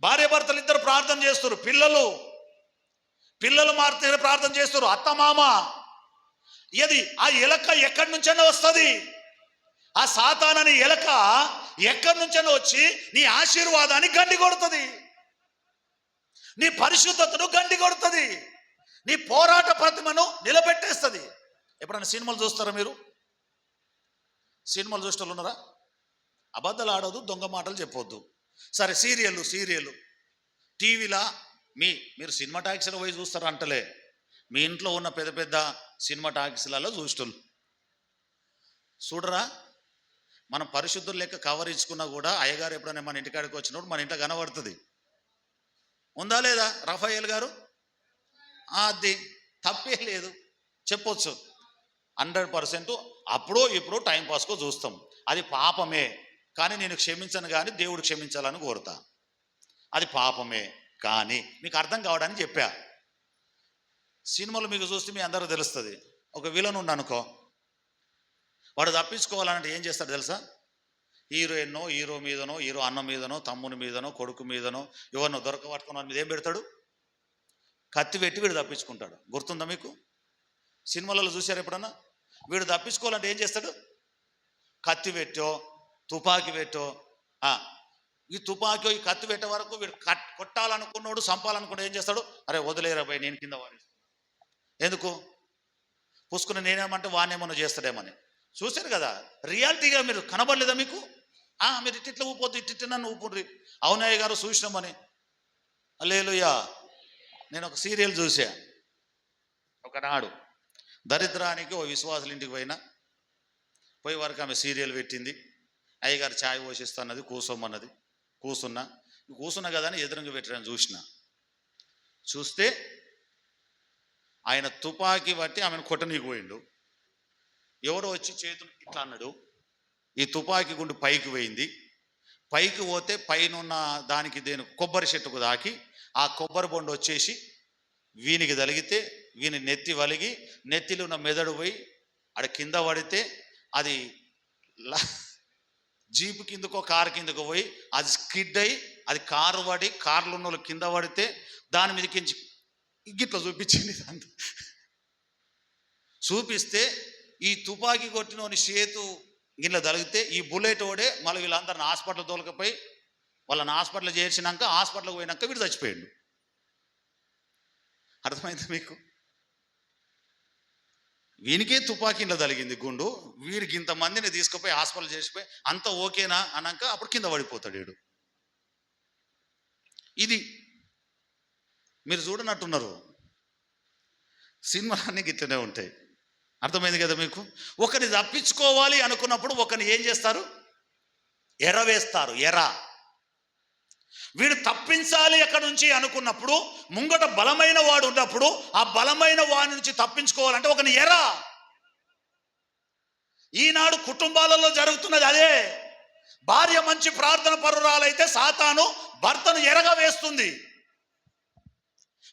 భార్య భర్తలు ఇద్దరు ప్రార్థన చేస్తారు, పిల్లలు మారుతే ప్రార్థన చేస్తారు, అత్త మామ. ఇది ఆ ఎలక ఎక్కడి నుంచైనా వస్తుంది. ఆ సాతానని ఎలక ఎక్కడి నుంచైనా వచ్చి నీ ఆశీర్వాదాన్ని గండి కొడుతుంది, నీ పరిశుద్ధతను గండి కొడుతుంది, నీ పోరాట ప్రతిమను నిలబెట్టేస్తుంది. ఎప్పుడైనా సినిమాలు చూస్తారా మీరు? సినిమాలు చూసిన ఉన్నారా? అబద్ధాలు ఆడొద్దు, దొంగ మాటలు చెప్పొద్దు. సరే, సీరియల్ టీవీలా మీరు సినిమా టాకీస్లో పోయి చూస్తారా అంటలే, మీ ఇంట్లో ఉన్న పెద్ద పెద్ద సినిమా టాకీస్లలో చూస్తారు. చూడరా, మనం పరిశుద్ధులు లెక్క కవర్ ఇచ్చుకున్నా కూడా అయ్యగారు ఎప్పుడైనా మన ఇంటికాడికి వచ్చినప్పుడు మన ఇంట్లో కనబడుతుంది. ఉందా లేదా రఫాయేల్ గారు? అది తప్పే లేదు, చెప్పొచ్చు 100%. అప్పుడో ఇప్పుడు టైంపాస్కో చూస్తాం, అది పాపమే. కానీ నేను క్షమించను, కానీ దేవుడు క్షమించాలని కోరుతా. అది పాపమే, కానీ మీకు అర్థం కావడానికి చెప్పా. సినిమాలు మీకు చూస్తే మీ అందరూ తెలుస్తుంది. ఒక విలన్ ఉండి అనుకో, వాడు తప్పించుకోవాలంటే ఏం చేస్తాడు తెలుసా? హీరోయిన్నో, హీరో మీదనో, హీరో అన్న మీదనో, తమ్ముని మీదనో, కొడుకు మీదనో, ఎవరినో దొరకబట్టుకున్న మీద ఏం పెడతాడు? కత్తి పెట్టి వీడు తప్పించుకుంటాడు. గుర్తుందా మీకు? సినిమాలలో చూశారు ఎప్పుడన్నా? వీడు తప్పించుకోవాలంటే ఏం చేస్తాడు? కత్తి పెట్టో, తుపాకీ పెట్టో. ఈ తుపాకీ ఈ కత్తి పెట్టే వరకు వీడు కొట్టాలనుకున్నాడు, చంపాలనుకున్నాడు, ఏం చేస్తాడు? అరే వదిలేరా భయ్, నేను కింద వాడేస్తాను. ఎందుకు? పుసుకుని నేనేమంటే వానేమన్నా చేస్తాడేమని. చూశారు కదా, రియాలిటీగా మీరు కనబడలేదా మీకు? మీరు ఇట్లా ఊపోద్దు, ఇట్టి నన్ను ఊపుండ్రి. అవునయ్య గారు చూసినామని. హల్లెలూయా. నేను ఒక సీరియల్ చూసా ఒకనాడు. దరిద్రానికి ఓ విశ్వాసుల ఇంటికి పోయి వరకు ఆమె సీరియల్ పెట్టింది. అయ్యగారు ఛాయ్ పోషిస్తున్నది, కూసోమన్నది. కూసున్నా కదా అని ఎదురుగా పెట్టారని చూస్తే ఆయన తుపాకీ బట్టి ఆమెను కొట్టనీకి పోయిండు. ఎవడో వచ్చి చేతులు ఇట్లా అన్నాడు. ఈ తుపాకీ గుండు పైకి పోయింది. పైకి పోతే పైన దానికి కొబ్బరి చెట్టుకు దాకి ఆ కొబ్బరి బొండు వచ్చేసి వీనికి తలిగితే వీని నెత్తి వలిగి నెత్తిలో ఉన్న మెదడు పోయి ఆడ కింద పడితే అది జీపు కిందకో కారు కిందకో పోయి అది స్కిడ్ అయ్యి అది కారు పడి కారులో ఉన్న కింద పడితే దాని మీదకించి ఇట్లా చూపించింది. చూపిస్తే ఈ తుపాకీ కొట్టినోని చేతు గిట్ల తలిగితే ఈ బుల్లెట్ ఓడే మళ్ళీ వీళ్ళందరిని హాస్పిటల్ తోలకపోయి వాళ్ళని హాస్పిటల్ చేర్చినాక హాస్పిటల్కి పోయినాక వీడు చచ్చిపోయాడు. అర్థమైంది మీకు? వీనికే తుపాకీలో తలిగింది గుండు, వీడికి ఇంతమందిని తీసుకుపోయి హాస్పిటల్ చేసిపోయి అంత ఓకేనా అన్నాక అప్పుడు కింద పడిపోతాడు వీడు. ఇది మీరు చూడనట్టున్నారు, సినిమాలన్నీ గిట్లనే ఉంటాయి. అర్థమైంది కదా మీకు? ఒకరిని తప్పించుకోవాలి అనుకున్నప్పుడు ఒకరిని ఏం చేస్తారు? ఎర వేస్తారు. వీడు తప్పించాలి ఎక్కడి నుంచి అనుకున్నప్పుడు ముంగట బలమైన వాడు ఉన్నప్పుడు ఆ బలమైన వాడి నుంచి తప్పించుకోవాలంటే ఒకని ఈనాడు కుటుంబాలలో జరుగుతున్నది అదే. భార్య మంచి ప్రార్థన పరురాలైతే సాతాను భర్తను ఎరగా వేస్తుంది.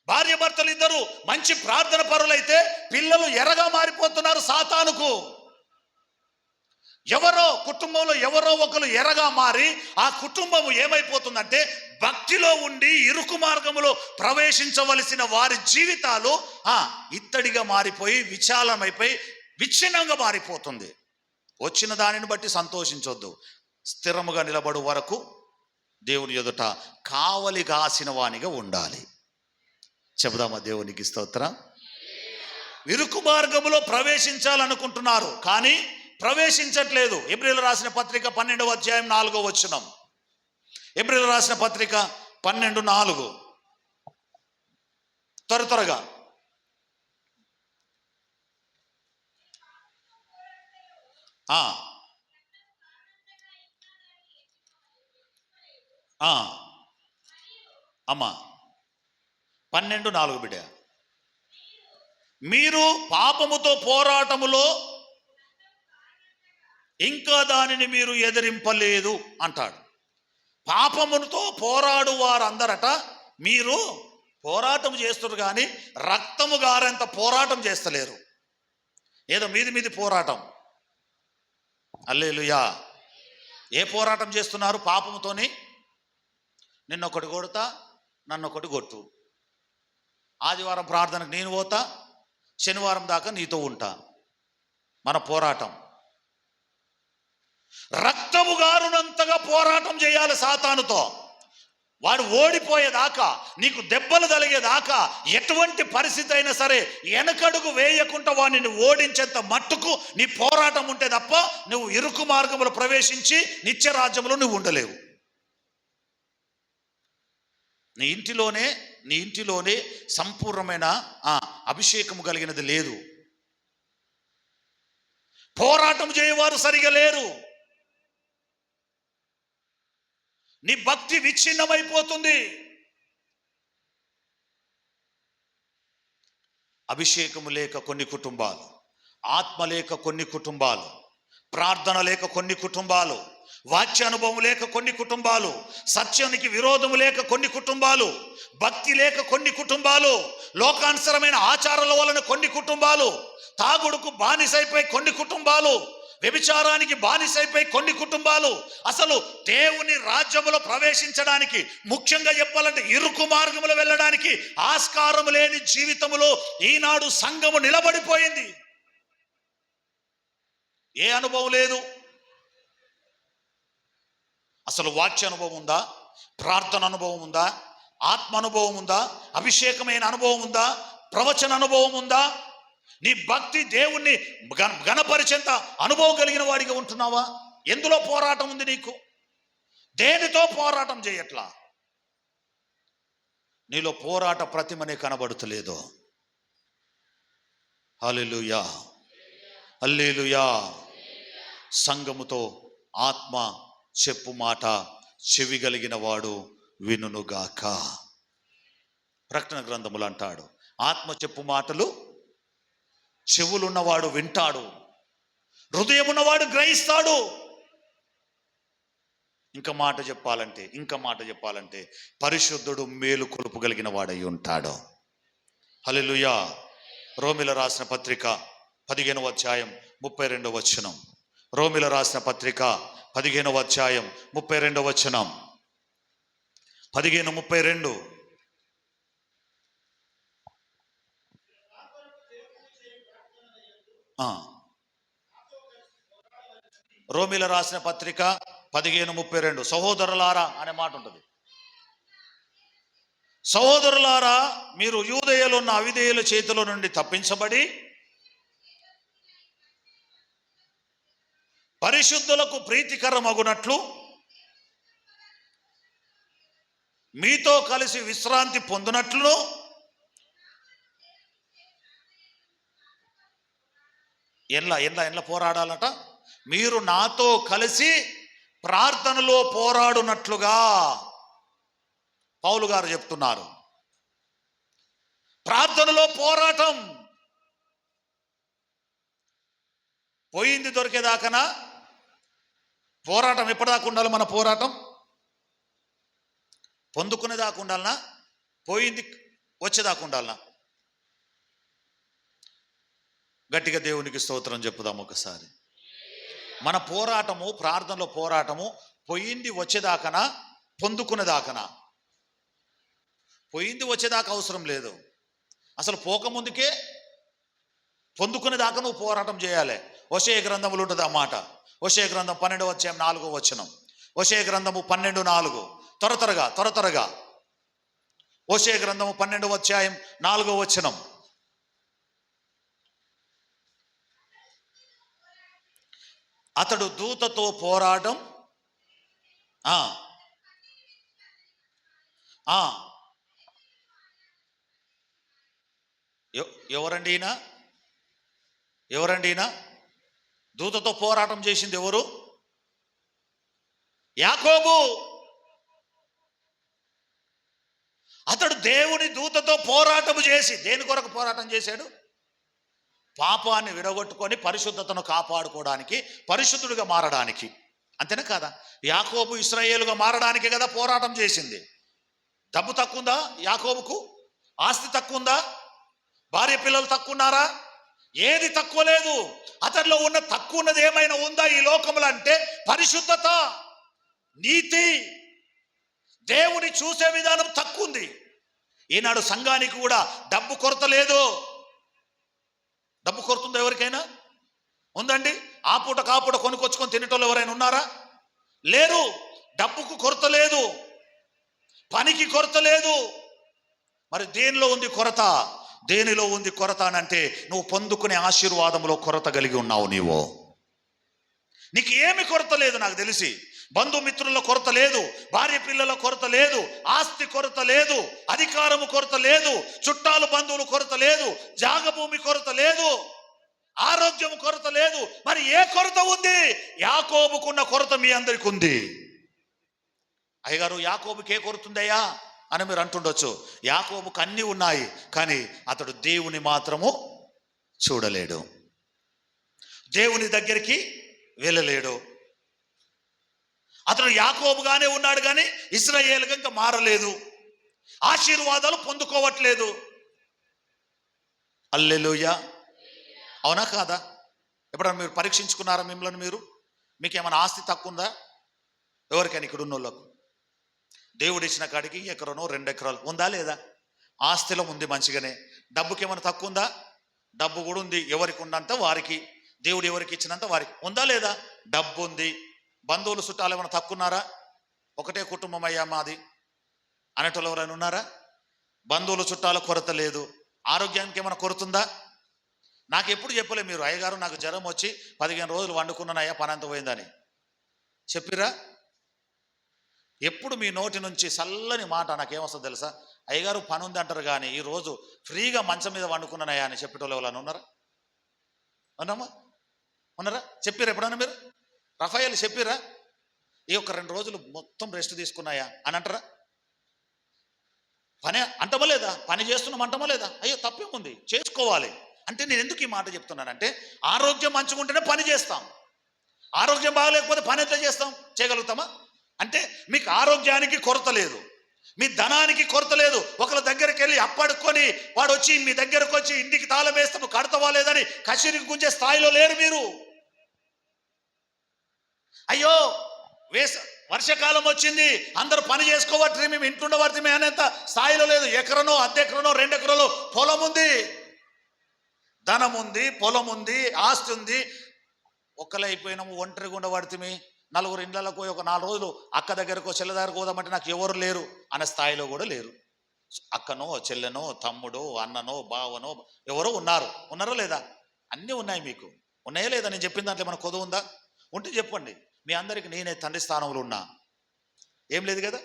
భార్య భర్తలు ఇద్దరు మంచి ప్రార్థన పరులైతే పిల్లలు ఎరగా మారిపోతున్నారు సాతానుకు. కుటుంబంలో ఎవరో ఒకరు ఎరగా మారి ఆ కుటుంబం ఏమైపోతుందంటే భక్తిలో ఉండి ఇరుకు మార్గములో ప్రవేశించవలసిన వారి జీవితాలు ఇత్తడిగా మారిపోయి విశాలమైపోయి విచ్ఛిన్నంగా మారిపోతుంది. వచ్చిన దానిని బట్టి సంతోషించొద్దు. స్థిరముగా నిలబడు వరకు దేవుని ఎదుట కావలి కాసిన వానిగా ఉండాలి. చెబుదామా దేవునికి స్తోత్రం. ఇరుకు మార్గములో ప్రవేశించాలనుకుంటున్నారు కానీ ప్రవేశించట్లేదు. ఎబ్రీయులకు రాసిన పత్రిక 12వ అధ్యాయం 4వ వచనం. ఎబ్రీయులకు రాసిన పత్రిక 12:4. త్వరగా అమ్మా 12:4 బిడ్డ. మీరు పాపముతో పోరాటములో ఇంకా దానిని మీరు ఎదిరింపలేదు అంటాడు. పాపముతో పోరాడు వారందరట మీరు పోరాటం చేస్తున్నారు కానీ రక్తము గారంత పోరాటం చేస్తలేరు. ఏదో మీది పోరాటం. హల్లెలూయా. ఏ పోరాటం చేస్తున్నారు? పాపముతోని. నిన్నొకటి కొడతా, నన్నొకటి కొట్టు. ఆదివారం ప్రార్థనకు నేను పోతా, శనివారం దాకా నీతో ఉంటా. మన పోరాటం రక్తము గారునంతగా పోరాటం చేయాలి సాతానుతో. వాడు ఓడిపోయేదాకా, నీకు దెబ్బలు తగిలేదాకా, ఎటువంటి పరిస్థితి అయినా సరే వెనకడుగు వేయకుండా వాడిని ఓడించేంత మట్టుకు నీ పోరాటం ఉంటే తప్ప నువ్వు ఇరుకు మార్గములు ప్రవేశించి నిత్య రాజ్యంలో నువ్వు ఉండలేవు. నీ ఇంటిలోనే సంపూర్ణమైన అభిషేకము కలిగినది లేదు. పోరాటం చేయవారు సరిగా లేరు. నీ భక్తి విచ్ఛిన్నమైపోతుంది. అభిషేకము లేక కొన్ని కుటుంబాలు, ఆత్మ లేక కొన్ని కుటుంబాలు, ప్రార్థన లేక కొన్ని కుటుంబాలు, వాక్య అనుభవం లేక కొన్ని కుటుంబాలు, సత్యానికి విరోధము లేక కొన్ని కుటుంబాలు, భక్తి లేక కొన్ని కుటుంబాలు, లోకానుసరమైన ఆచారాల వలన కొన్ని కుటుంబాలు, తాగుడుకు బానిసైపోయి కొన్ని కుటుంబాలు, వ్యభిచారానికి బానిసైపోయి కొన్ని కుటుంబాలు, అసలు దేవుని రాజ్యములో ప్రవేశించడానికి, ముఖ్యంగా చెప్పాలంటే ఇరుకు మార్గములో వెళ్ళడానికి ఆస్కారం లేని జీవితములో ఈనాడు సంఘము నిలబడిపోయింది. ఏ అనుభవం లేదు. అసలు వాక్య అనుభవం ఉందా? ప్రార్థన అనుభవం ఉందా? ఆత్మ అనుభవం ఉందా? అభిషేకమైన అనుభవం ఉందా? ప్రవచన అనుభవం ఉందా? నీ భక్తి దేవుణ్ణి గణపరిచేంత అనుభవం కలిగిన వాడిగా ఉంటున్నావా? ఎందులో పోరాటం ఉంది నీకు? దేనితో పోరాటం చేయట్లా? నీలో పోరాట ప్రతిమనే కనబడుతలేదు. హల్లెలూయా, హల్లెలూయా. సంఘముతో ఆత్మ చెప్పు మాట చెవి కలిగిన వాడు వినుగాక. ప్రకటన గ్రంథములు అంటాడు, ఆత్మ చెప్పు మాటలు చెవులున్నవాడు వింటాడు, హృదయం ఉన్నవాడు గ్రహిస్తాడు. ఇంకా మాట చెప్పాలంటే పరిశుద్ధుడు మేలు కొలుపు కలిగిన వాడై ఉంటాడు. హల్లెలూయా. రోమిల రాసిన పత్రిక 15వ అధ్యాయం 32వ వచనం. రోమిల రాసిన పత్రిక 15వ అధ్యాయం 32వ వచనం. 15:32. రోమిల రాసిన పత్రిక 15:32. సహోదరులారా అనే మాట ఉంటుంది. సహోదరులారా, మీరు యూదయలో ఉన్న అవిధేయుల చేతిలో నుండి తప్పించబడి పరిశుద్ధులకు ప్రీతికరమగునట్లు మీతో కలిసి విశ్రాంతి పొందినట్లు ఎన్ల పోరాడాలట. మీరు నాతో కలిసి ప్రార్థనలో పోరాడునట్లుగా పౌలు గారు చెప్తున్నారు. ప్రార్థనలో పోరాటం. పోయింది దొరికేదాకనా పోరాటం? ఎప్పటిదాకా ఉండాలి మన పోరాటం? పొందుకునేదాకా ఉండాలనా? పోయింది వచ్చేదాకా ఉండాలనా? గట్టిగా దేవునికి స్తోత్రం చెప్పుదాం ఒకసారి. మన పోరాటము, ప్రార్థనలో పోరాటము పోయింది వచ్చేదాకనా, పొందుకునేదాకనా? పోయింది వచ్చేదాకా అవసరం లేదు. అసలు పోకముందుకే పొందుకునేదాకా నువ్వు పోరాటం చేయాలి. హోషేయ గ్రంథములు ఉంటుంది ఆ మాట. హోషేయ గ్రంథం 12వ అధ్యాయం 4వ వచనం. హోషేయ గ్రంథము 12:4. త్వరగా హోషేయ గ్రంథము 12వ అధ్యాయం 4వ వచనం. అతడు దూతతో పోరాటం ఎవరండి ఈయన? దూతతో పోరాటం చేసింది ఎవరు? యాకోబు. అతడు దేవుని దూతతో పోరాటం చేసి దేని కొరకు పోరాటం చేశాడు? పాపాన్ని విడగొట్టుకొని పరిశుద్ధతను కాపాడుకోవడానికి, పరిశుద్ధుడిగా మారడానికి. అంతేనా కాదా? యాకోబు ఇశ్రాయేలుగా మారడానికి కదా పోరాటం చేసింది. డబ్బు తక్కువ ఉందా యాకోబుకు? ఆస్తి తక్కువ ఉందా? భార్య పిల్లలు తక్కువ ఉన్నారా? ఏది తక్కువ లేదు. అతనిలో ఉన్న తక్కువ ఉన్నది ఏమైనా ఉందా ఈ లోకంలో అంటే పరిశుద్ధత, నీతి, దేవుని చూసే విధానం తక్కువ ఉంది. ఈనాడు సంఘానికి కూడా డబ్బు కొరత లేదు. డబ్బు కొరత ఉందా ఎవరికైనా? ఉందండి. ఆ పూట కాపూట కొనుక్కొచ్చుకొని తినేటోళ్ళు ఎవరైనా ఉన్నారా? లేరు. డబ్బుకు కొరత లేదు, పనికి కొరత లేదు. మరి దేనిలో ఉంది కొరత? దేనిలో ఉంది కొరత అని అంటే నువ్వు పొందుకునే ఆశీర్వాదంలో కొరత కలిగి ఉన్నావు. నీకు ఏమి కొరత లేదు నాకు తెలిసి. బంధుమిత్రుల కొరత లేదు, భార్య పిల్లల కొరత లేదు, ఆస్తి కొరత లేదు, అధికారము కొరత లేదు, చుట్టాలు బంధువులు కొరత లేదు, జాగభూమి కొరత లేదు. ఆరోగ్యం కొరత లేదు. మరి ఏ కొరత ఉంది? యాకోబుకున్న కొరత మీ అందరికి ఉంది. అయ్యగారు యాకోబుకి ఏ కొరత ఉందయ్యా అని మీరు అంటుండొచ్చు. యాకోబుకు అన్నీ ఉన్నాయి, కానీ అతడు దేవుని మాత్రము చూడలేడు, దేవుని దగ్గరికి వెళ్ళలేడు. అతడు యాకోబుగానే ఉన్నాడు, కానీ ఇశ్రాయేలుగా ఇంకా మారలేదు, ఆశీర్వాదాలు పొందుకోవట్లేదు. హల్లెలూయా. అవునా కాదా? ఎప్పుడన్నా మీరు పరీక్షించుకున్నారా మిమ్మల్ని మీరు? మీకేమైనా ఆస్తి తక్కువ ఉందా? ఎవరికైనా ఇక్కడ ఉన్న వాళ్ళకు దేవుడు ఇచ్చిన కాడికి ఎకరనో 2 ఎకరాలు ఉందా లేదా? ఆస్తిలో ఉంది మంచిగానే. డబ్బుకి ఏమైనా తక్కువ ఉందా? డబ్బు కూడా ఉంది, ఎవరికి ఉన్నంత వారికి, దేవుడు ఎవరికి ఇచ్చినంత వారికి. ఉందా లేదా? డబ్బు ఉంది. బంధువులు చుట్టాలు ఏమైనా తక్కువ ఉన్నారా? ఒకటే కుటుంబం అయ్యా మాది అనేటోళ్ళు ఎవరైనా ఉన్నారా? బంధువులు చుట్టాల కొరత లేదు. ఆరోగ్యానికి ఏమైనా కొరత ఉందా? నాకు ఎప్పుడు చెప్పలే మీరు, అయ్యగారు నాకు జ్వరం వచ్చి 15 రోజులు వండుకున్నానయ్యా, పని అంత పోయిందని చెప్పిరా? ఎప్పుడు మీ నోటి నుంచి చల్లని మాట నాకేమొస్తుంది తెలుసా? అయ్యగారు పని ఉంది అంటారు, కానీ ఈరోజు ఫ్రీగా మంచం మీద వండుకున్నానయ్యా అని చెప్పేటోళ్ళు ఎవరైనా ఉన్నారా? ఉన్నామా? ఉన్నారా? చెప్పిరా ఎప్పుడన్నా మీరు? రఫాయలు చెప్పిరా ఈ ఒక 2 రోజులు మొత్తం రెస్ట్ తీసుకున్నాయా అని అంటారా? పని అంటమో లేదా? పని చేస్తున్నాం అంటమో లేదా? అయ్యో తప్పేముంది, చేసుకోవాలి. అంటే నేను ఎందుకు ఈ మాట చెప్తున్నానంటే, ఆరోగ్యం మంచిగా ఉంటేనే పని చేస్తాం. ఆరోగ్యం బాగలేకపోతే పని ఎట్లా చేస్తాం? చేయగలుగుతామా? అంటే మీకు ఆరోగ్యానికి కొరత లేదు, మీ ధనానికి కొరత లేదు. ఒకళ్ళ దగ్గరికి వెళ్ళి అప్పడుకొని వాడు వచ్చి మీ దగ్గరకు వచ్చి ఇంటికి తాళం వేస్తాము కడతావా లేదని కసిరికి గుంజే స్థాయిలో లేరు మీరు. అయ్యో వర్షాకాలం వచ్చింది, అందరూ పని చేసుకోవట్రీ, మేము ఇంటుండవట్రీ అనేంత స్థాయిలో లేదు. ఎకరనో, అద్దెకరనో, 2 ఎకరాలు పొలం ఉంది, ధనం ఉంది, పొలం ఉంది, ఆస్తి ఉంది. ఒక్కలైపోయినాము, ఒంటరిగా ఉండబడితే నలుగురు ఇండ్లకు పోయి ఒక 4 రోజులు అక్క దగ్గరకో చెల్లె దగ్గరకు పోదామంటే నాకు ఎవరు లేరు అనే స్థాయిలో కూడా లేరు. అక్కనో, చెల్లెనో, తమ్ముడో, అన్ననో, బావనో ఎవరో ఉన్నారో లేదా? అన్నీ ఉన్నాయి. మీకు ఉన్నాయా లేదా? నేను చెప్పిన దాంట్లో మన కొదువు ఉందా? ఉంటే చెప్పండి. మీ అందరికి నేనే తండ్రి స్థానంలో ఉన్నా, ఏం లేదు కదా?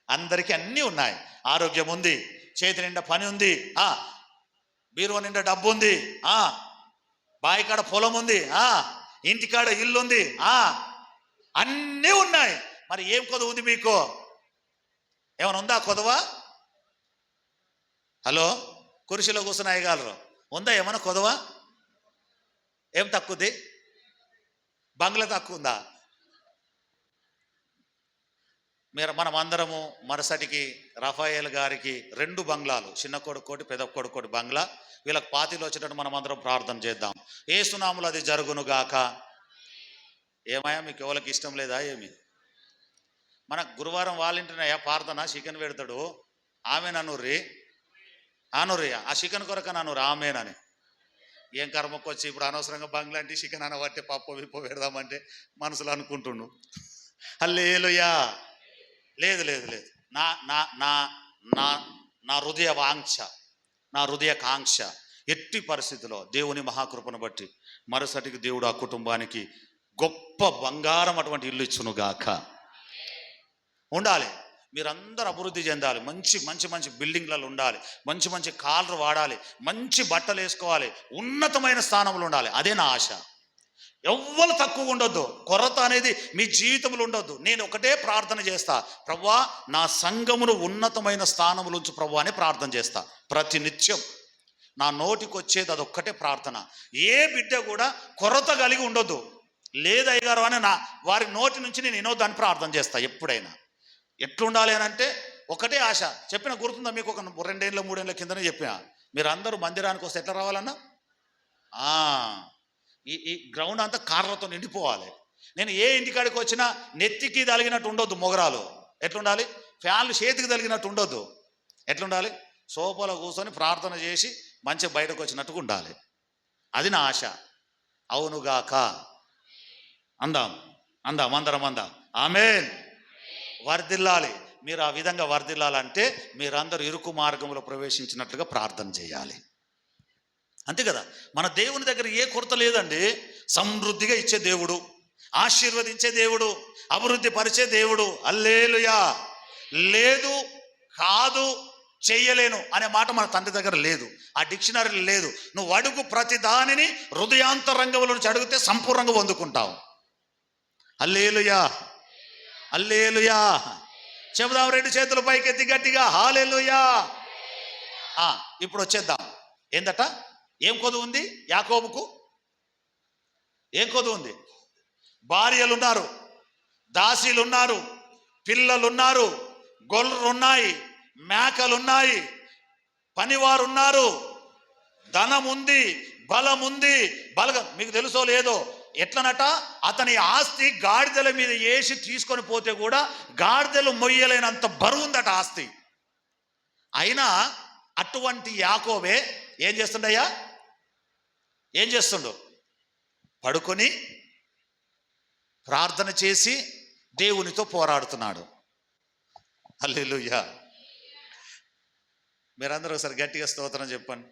అందరికీ అన్నీ ఉన్నాయి. ఆరోగ్యం ఉంది, చేతి నిండా పని ఉంది, బీరువా నిండా డబ్బు ఉంది, బాయికాడ పొలం ఉంది, ఇంటికాడ ఇల్లు ఉంది, అన్నీ ఉన్నాయి. మరి ఏం కొదువు ఉంది మీకు? ఏమైనా ఉందా కొదవా? హలో, కుర్చీలో కూర్చుని అయ్యగలరు, ఉందా ఏమైనా కొదవా? ఏం తక్కువది? బంగ్లా తక్కువ ఉందా? మనం అందరము మరుసటికి రఫాయేల్ గారికి 2 బంగ్లాలు, చిన్న కొడుకోటి పెద్ద కొడుకోటి బంగ్లా, వీళ్ళకి పాతిలో వచ్చేటట్టు మనం అందరం ప్రార్థన చేద్దాం. యేసునామములో అది జరుగును గాక. ఏమయ్యా మీకు ఎవరికి ఇష్టం లేదా ఏమి? మన గురువారం వాళ్ళ ఇంటినయ్యా ప్రార్థన, చికెన్ పెడతాడు, ఆమెననుర్రి అనుర్రి, ఆ చికెన్ కొరక నన్ను ఆమెనని. ఏం కర్మకు వచ్చి ఇప్పుడు అనవసరంగా బంగ్లా అంటే చికెన్ అనబట్టే పప్పు విప్పు పెడదామంటే మనసులో అనుకుంటున్నాను. హల్లెలూయా. లేదు లేదు లేదు, నా నా నా నా నా హృదయ వాంఛ, నా హృదయ కాంక్ష ఎట్టి పరిస్థితిలో దేవుని మహాకృపను బట్టి మరుసటికి దేవుడు ఆ కుటుంబానికి గొప్ప బంగారం అటువంటి ఇల్లు ఇచ్చునుగాక. ఉండాలి, మీరందరూ అభివృద్ధి చెందాలి, మంచి మంచి మంచి బిల్డింగ్లలో ఉండాలి, మంచి మంచి కార్లు వాడాలి, మంచి బట్టలు వేసుకోవాలి, ఉన్నతమైన స్థానంలో ఉండాలి. అదే నా ఆశ. ఎవ్వరు తక్కువ ఉండొద్దు, కొరత అనేది మీ జీవితంలో ఉండొద్దు. నేను ఒకటే ప్రార్థన చేస్తా, ప్రభువా నా సంఘమును ఉన్నతమైన స్థానంలో ఉంచు ప్రభువా అని ప్రార్థన చేస్తా ప్రతి నిత్యం. నా నోటికి వచ్చేది అదొక్కటే ప్రార్థన. ఏ బిడ్డ కూడా కొరత కలిగి ఉండొద్దు. లేదయ్యారు అని వారి నోటి నుంచి నేను వినొద్దని ప్రార్థన చేస్తా ఎప్పుడైనా. ఎట్లుండాలి అని అంటే ఒకటే ఆశ. చెప్పిన గుర్తుందా మీకు? ఒక 2 ఏళ్ళ 3 ఏళ్ళ కిందనే చెప్పిన, మీరు అందరూ మందిరానికి వస్తే ఎట్లా రావాలన్నా, ఈ గ్రౌండ్ అంతా కార్లతో నిండిపోవాలి. నేను ఏ ఇంటికాడికి వచ్చినా నెత్తికి తగిలినట్టు ఉండొద్దు మొగరాలు. ఎట్లుండాలి? ఫ్యాన్లు చేతికి తగిలినట్టు ఉండొద్దు. ఎట్లుండాలి? సోఫాలో కూర్చొని ప్రార్థన చేసి మంచి బయటకు వచ్చినట్టుగా ఉండాలి. అది నా ఆశ. అవునుగాక. అందాం అందరం అందాం ఆమేన్. వర్ధిల్లాలి. మీరు ఆ విధంగా వర్ధిల్లాలంటే మీరందరూ ఇరుకు మార్గంలో ప్రవేశించినట్లుగా ప్రార్థన చేయాలి. అంతే కదా? మన దేవుని దగ్గర ఏ కొరత లేదండి. సమృద్ధిగా ఇచ్చే దేవుడు, ఆశీర్వదించే దేవుడు, అభివృద్ధి పరిచే దేవుడు. హల్లెలూయా. లేదు, కాదు, చెయ్యలేను అనే మాట మన తండ్రి దగ్గర లేదు, ఆ డిక్షనరీలో లేదు. నువ్వు అడుగు ప్రతి దానిని హృదయాంతరంగంలో నుంచి అడిగితే సంపూర్ణంగా పొందుకుంటావు. హల్లెలూయా, హల్లెలూయా. చెబుదాం 2 చేతులు పైకెత్తి గట్టిగా హల్లెలూయా. ఇప్పుడు వచ్చేద్దాం. ఏందట? ఏం కొదువు ఉంది యాకోబుకు? ఏం కొదువు ఉంది? భార్యలున్నారు, దాసీలున్నారు, పిల్లలున్నారు, గొర్రెలున్నాయి, మేకలున్నాయి, పనివారున్నారు, ధనం ఉంది, బలం ఉంది. బలగం మీకు తెలుసో లేదో, ఎట్లనట అతని ఆస్తి గాడిదల మీద వేసి తీసుకొని పోతే కూడా గాడిదలు మొయ్యలేనంత బరువు ఉందట ఆస్తి. అయినా అటువంటి యాకోబే ఏం చేస్తుండయ్యా? ఏం చేస్తుండు? పడుకొని ప్రార్థన చేసి దేవునితో పోరాడుతున్నాడు. హల్లెలూయా. మీరందరూ ఒకసారి గట్టిగా స్తోత్రం చెప్పండి.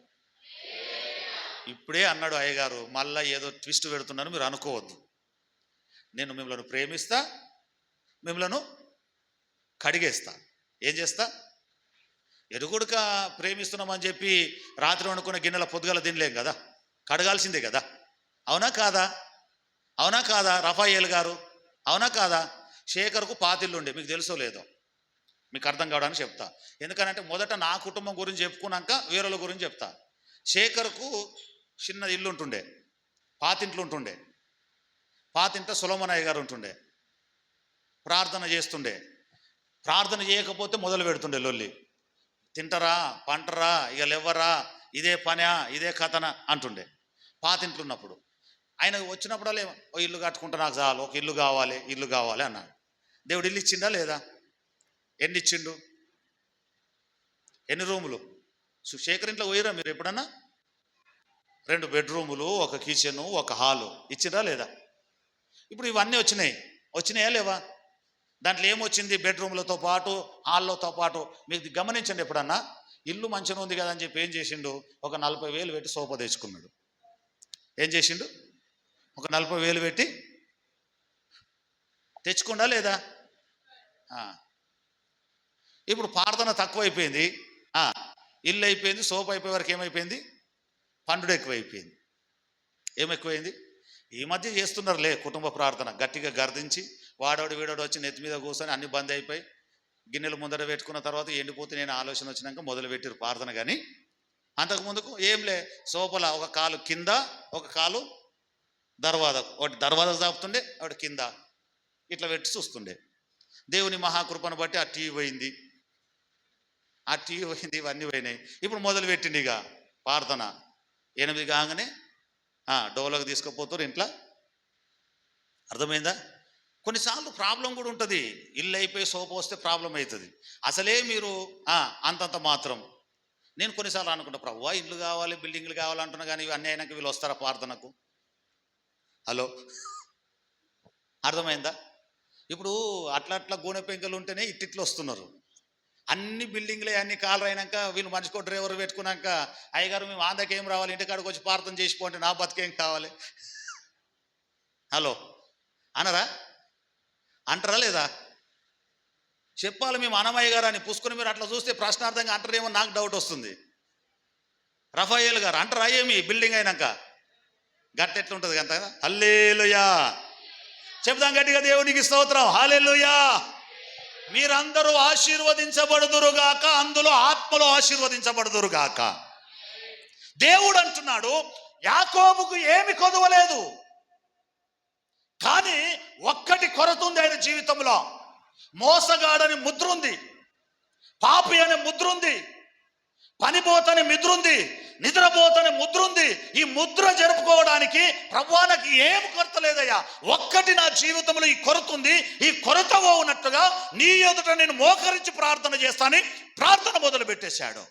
ఇప్పుడే అన్నాడు అయ్యగారు, మళ్ళా ఏదో ట్విస్ట్ పెడుతున్నాను మీరు అనుకోవద్దు. నేను మిమ్మల్ని ప్రేమిస్తా, మిమ్మల్ని కడిగేస్తా. ఏం చేస్తా? ఎరుగుడుక ప్రేమిస్తున్నామని చెప్పి రాత్రి వండుకున్న గిన్నెల పొద్దుగల తినలేం కదా, కడగాల్సిందే కదా. అవునా కాదా? అవునా కాదా? రఫాయేల్ గారు అవునా కాదా? శేఖర్కు పాతిల్లు ఉండే, మీకు తెలుసో లేదో, మీకు అర్థం కావడానికి చెప్తా. ఎందుకనంటే మొదట నా కుటుంబం గురించి చెప్పుకున్నాక వేరేల గురించి చెప్తా. శేఖర్కు చిన్న ఇల్లు ఉంటుండే, పాతింట్లు ఉంటుండే. పాతింట సొలొమోనయ్య గారు ఉంటుండే, ప్రార్థన చేస్తుండే. ప్రార్థన చేయకపోతే మొదలు పెడుతుండే లొల్లి. తింటరా, పంటరా, ఇక లేవరా, ఇదే పనా, ఇదే కథన అంటుండే. పాతింట్లు ఉన్నప్పుడు ఆయన వచ్చినప్పుడల్లా ఓ ఇల్లు కట్టుకుంటా, నాకు చాలు, ఒక ఇల్లు కావాలి, ఇల్లు కావాలి అన్నాడు. దేవుడు ఇల్లు ఇచ్చిండా లేదా? ఎన్ని ఇచ్చిండు? ఎన్ని రూములు? శేఖర్ ఇంట్లో పోయిరా మీరు ఎప్పుడన్నా? 2 బెడ్రూములు, ఒక కిచెను, ఒక హాలు ఇచ్చిండ్రా లేదా? ఇప్పుడు ఇవన్నీ వచ్చినాయా లేవా? దాంట్లో ఏమొచ్చింది? బెడ్రూమ్లతో పాటు, హాల్లోతో పాటు. మీకు గమనించండి, ఎప్పుడన్నా ఇల్లు మంచిగా ఉంది కదా అని చెప్పి ఏం చేసిండు? ఒక 40,000 పెట్టి సోఫా తెచ్చుకున్నాడు. ఏం చేసిండు? ఒక 40,000 పెట్టి తెచ్చుకుండా లేదా? ఇప్పుడు ప్రార్థన తక్కువైపోయింది, ఇల్లు అయిపోయింది, సోఫా అయిపోయే వరకు ఏమైపోయింది? పండుడు ఎక్కువైపోయింది. ఏమెక్కువైంది? ఈ మధ్య చేస్తున్నారులే కుటుంబ ప్రార్థన, గట్టిగా గర్దించి వాడోడు వీడోడు వచ్చి నెత్తి మీద కూర్చొని అన్ని బంద్ అయిపోయి గిన్నెలు ముందర పెట్టుకున్న తర్వాత ఎండిపోతే నేను ఆలోచన వచ్చినాక మొదలు పెట్టారు ప్రార్థన. కానీ అంతకుముందుకు ఏంలే, సోఫల ఒక కాలు కింద, ఒక కాలు దర్వాజ, ఒకటి దర్వాజకు చాపుతుండే, ఒకటి కింద ఇట్లా పెట్టి చూస్తుండే. దేవుని మహాకృపను బట్టి ఆ టీవీ పోయింది, ఇవన్నీ పోయినాయి. ఇప్పుడు మొదలు పెట్టింది ఇక ప్రార్థన. 8 కాగానే డోలకు తీసుకుపోతారు ఇంట్లో. అర్థమైందా? కొన్నిసార్లు ప్రాబ్లం కూడా ఉంటుంది. ఇల్లు అయిపోయి సోఫా వస్తే ప్రాబ్లం అవుతుంది. అసలే మీరు అంతంత మాత్రం. నేను కొన్నిసార్లు అనుకుంటా, ప్రభువా ఇల్లు కావాలి, బిల్డింగ్లు కావాలంటున్నా, కానీ ఇవన్నీ అయినాక వీళ్ళు వస్తారా ప్రార్థనకు? హలో, అర్థమైందా? ఇప్పుడు అట్లా గోనె పెంకలు ఉంటేనే ఇట్టిట్లు వస్తున్నారు. అన్ని బిల్డింగ్లే అన్ని కాలర్ అయినాక వీళ్ళు మనిషికో డ్రైవర్ పెట్టుకున్నాక, అయ్యగారు మేము ఆంధ్రకేం రావాలి, ఇంటికాడికి వచ్చి ప్రార్థన చేసిపోంటే నా బతికేం కావాలి? హలో అనరా? అంటారా లేదా? చెప్పాలి. మేము అనమయ్య గారు అని పుసుకుని మీరు అట్లా చూస్తే ప్రశ్నార్థంగా అంటారేమో నాకు డౌట్ వస్తుంది. రఫాయేల్ గారు అంటారా ఏమి బిల్డింగ్ అయినాక? గట్టి ఎట్లుంటుంది అంత? హల్లెలూయా చెప్దాం గట్టిగా, దేవునికి స్తోత్రం. హల్లెలూయా. మీరందరూ ఆశీర్వదించబడుదురుగాక, అందులో ఆత్మలో ఆశీర్వదించబడుదురుగాక. దేవుడు అంటున్నాడు, యాకోబుకు ఏమి కొదవలేదు, కానీ ఒక్కటి కొరత ఉంది ఆయన జీవితంలో. మోసగాడని ముద్ర ఉంది, పాపి అనే ముద్ర ఉంది, పనిపోతని ముద్ర ఉంది, నిద్రపోతని ముద్ర ఉంది. ఈ ముద్ర జరుపుకోవడానికి ప్రభువా నాకు ఏం కొరత లేదయ్యా, ఒక్కటి నా జీవితంలో ఈ కొరత ఉంది, ఈ కొరత ఉన్నట్టుగా నీ ఎదుట నేను మోకరించి ప్రార్థన చేస్తానని ప్రార్థన మొదలు పెట్టేశాడు.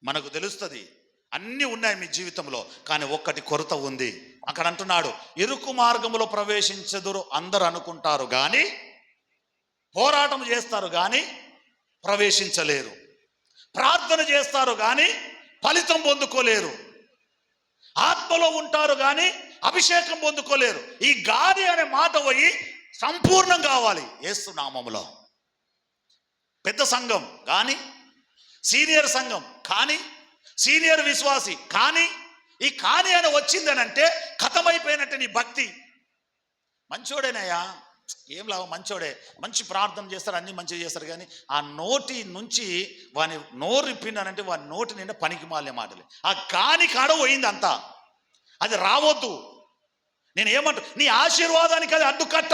మనకు తెలుస్తుంది అన్నీ ఉన్నాయి మీ జీవితంలో, కానీ ఒక్కటి కొరత ఉంది. అక్కడ అంటున్నాడు, ఇరుకు మార్గంలో ప్రవేశించదురు అందరు అనుకుంటారు కానీ, పోరాటం చేస్తారు కానీ ప్రవేశించలేరు, ప్రార్థన చేస్తారు కానీ ఫలితం పొందుకోలేరు, ఆత్మలో ఉంటారు కానీ అభిషేకం పొందుకోలేరు. ఈ గాడి అనే మాట పోయి సంపూర్ణం కావాలి యేసు నామములో. పెద్ద సంఘం కానీ, సీనియర్ సంఘం కానీ, సీనియర్ విశ్వాసి కానీ, ఈ కానీ అని వచ్చిందని అంటే ఖతమైపోయినట్టే నీ భక్తి. మంచోడేనయ్యా, ఏం లాభం, మంచోడే, మంచి ప్రార్థన చేస్తారు, అన్ని మంచిగా చేస్తారు, కానీ ఆ నోటి నుంచి వాని నోరు ఇప్పిండానంటే వాని నోటి నిండా పనికి మాలే మాటలే. ఆ కాని కాడ పోయింది అంతా, అది రావద్దు. నేను ఏమంటా, నీ ఆశీర్వాదానికి అది అడ్డుకట్ట.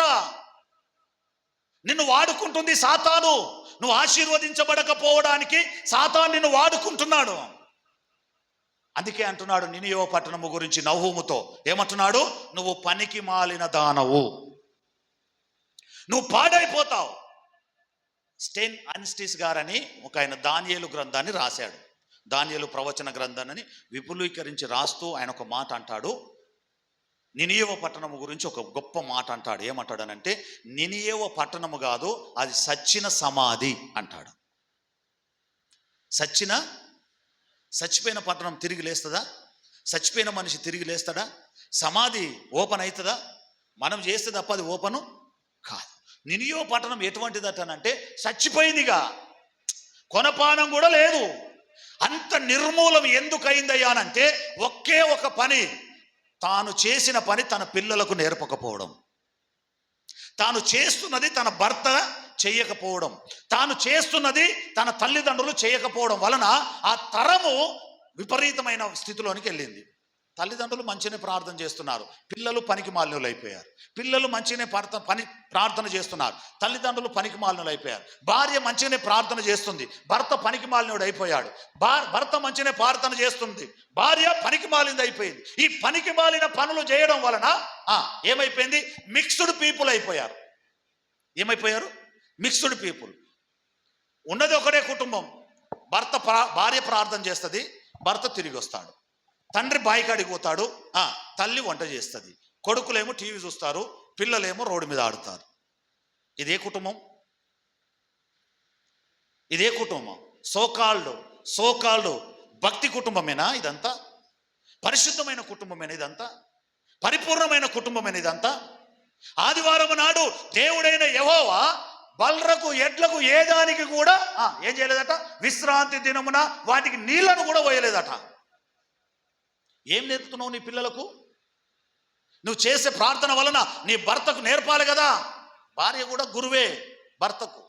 నిన్ను వాడుకుంటుంది సాతాను. నువ్వు ఆశీర్వదించబడకపోవడానికి సాతాను నిన్ను వాడుకుంటున్నాడు. అందుకే అంటున్నాడు నినియో పట్టణము గురించి నహూముతో, ఏమంటున్నాడు? నువ్వు పనికి మాలిన దానవు, నువ్వు పాడైపోతావు. స్టెన్ అన్స్టిస్ గారని ఒక ఆయన దానియేలు గ్రంథాన్ని రాశాడు. దానియేలు ప్రవచన గ్రంథాన్ని విపులీకరించి రాస్తూ ఆయన ఒక మాట అంటాడు. నినియేవ పట్టణము గురించి ఒక గొప్ప మాట అంటాడు. ఏమంటాడనంటే, నినియేవ పట్టణము కాదు, అది సచ్చిన సమాధి అంటాడు. చచ్చిపోయిన పట్టణం తిరిగి లేస్తుందా? చచ్చిపోయిన మనిషి తిరిగి లేస్తాడా? సమాధి ఓపెన్ అవుతుందా? మనం చేస్తే తప్ప అది ఓపెను కాదు. నినియో పట్టణం ఎటువంటిదటనంటే చచ్చిపోయిందిగా, కొనపానం కూడా లేదు. అంత నిర్మూలం ఎందుకు అయిందయ్యానంటే ఒకే ఒక పని, తాను చేసిన పని తన పిల్లలకు నేర్పకపోవడం, తాను చేస్తున్నది తన భర్త చేయకపోవడం, తాను చేస్తున్నది తన తల్లిదండ్రులు చేయకపోవడం వలన ఆ తరము విపరీతమైన స్థితిలోనికి వెళ్ళింది. తల్లిదండ్రులు మంచిగానే ప్రార్థన చేస్తున్నారు, పిల్లలు పనికి మాలినులు అయిపోయారు. పిల్లలు మంచిగానే ప్రార్థన చేస్తున్నారు, తల్లిదండ్రులు పనికి మాలినులు అయిపోయారు. భార్య మంచిగానే ప్రార్థన చేస్తుంది, భర్త పనికి మాలినుడు అయిపోయాడు. భర్త మంచిగానే ప్రార్థన చేస్తుంది, భార్య పనికి మాలింది అయిపోయింది. ఈ పనికి మాలిన పనులు చేయడం వలన ఏమైపోయింది? మిక్స్డ్ పీపుల్ అయిపోయారు. ఏమైపోయారు? Mixed people. ఉన్నది ఒకటే కుటుంబం, భార్య ప్రార్థన చేస్తుంది, భర్త తిరిగి వస్తాడు, తండ్రి బాయికాడికి పోతాడు, తల్లి వంట చేస్తుంది, కొడుకులేమో టీవీ చూస్తారు, పిల్లలేమో రోడ్డు మీద ఆడుతారు. ఇదే కుటుంబం, ఇదే కుటుంబం. సోకాల్డ్ భక్తి కుటుంబమేనా ఇదంతా? పరిశుద్ధమైన కుటుంబమేనా ఇదంతా? పరిపూర్ణమైన కుటుంబమేనా ఇదంతా? ఆదివారం నాడు దేవుడైన యెహోవా బల్రకు, ఎడ్లకు, ఏ దానికి కూడా ఏం చేయలేదట? విశ్రాంతి దినమున వాటికి నీళ్లను కూడా పోయలేదట. ఏం నేర్పుతున్నావు నీ పిల్లలకు? నువ్వు చేసే ప్రార్థన వలన నీ భర్తకు నేర్పాలి కదా. భార్య కూడా గురువే భర్తకు,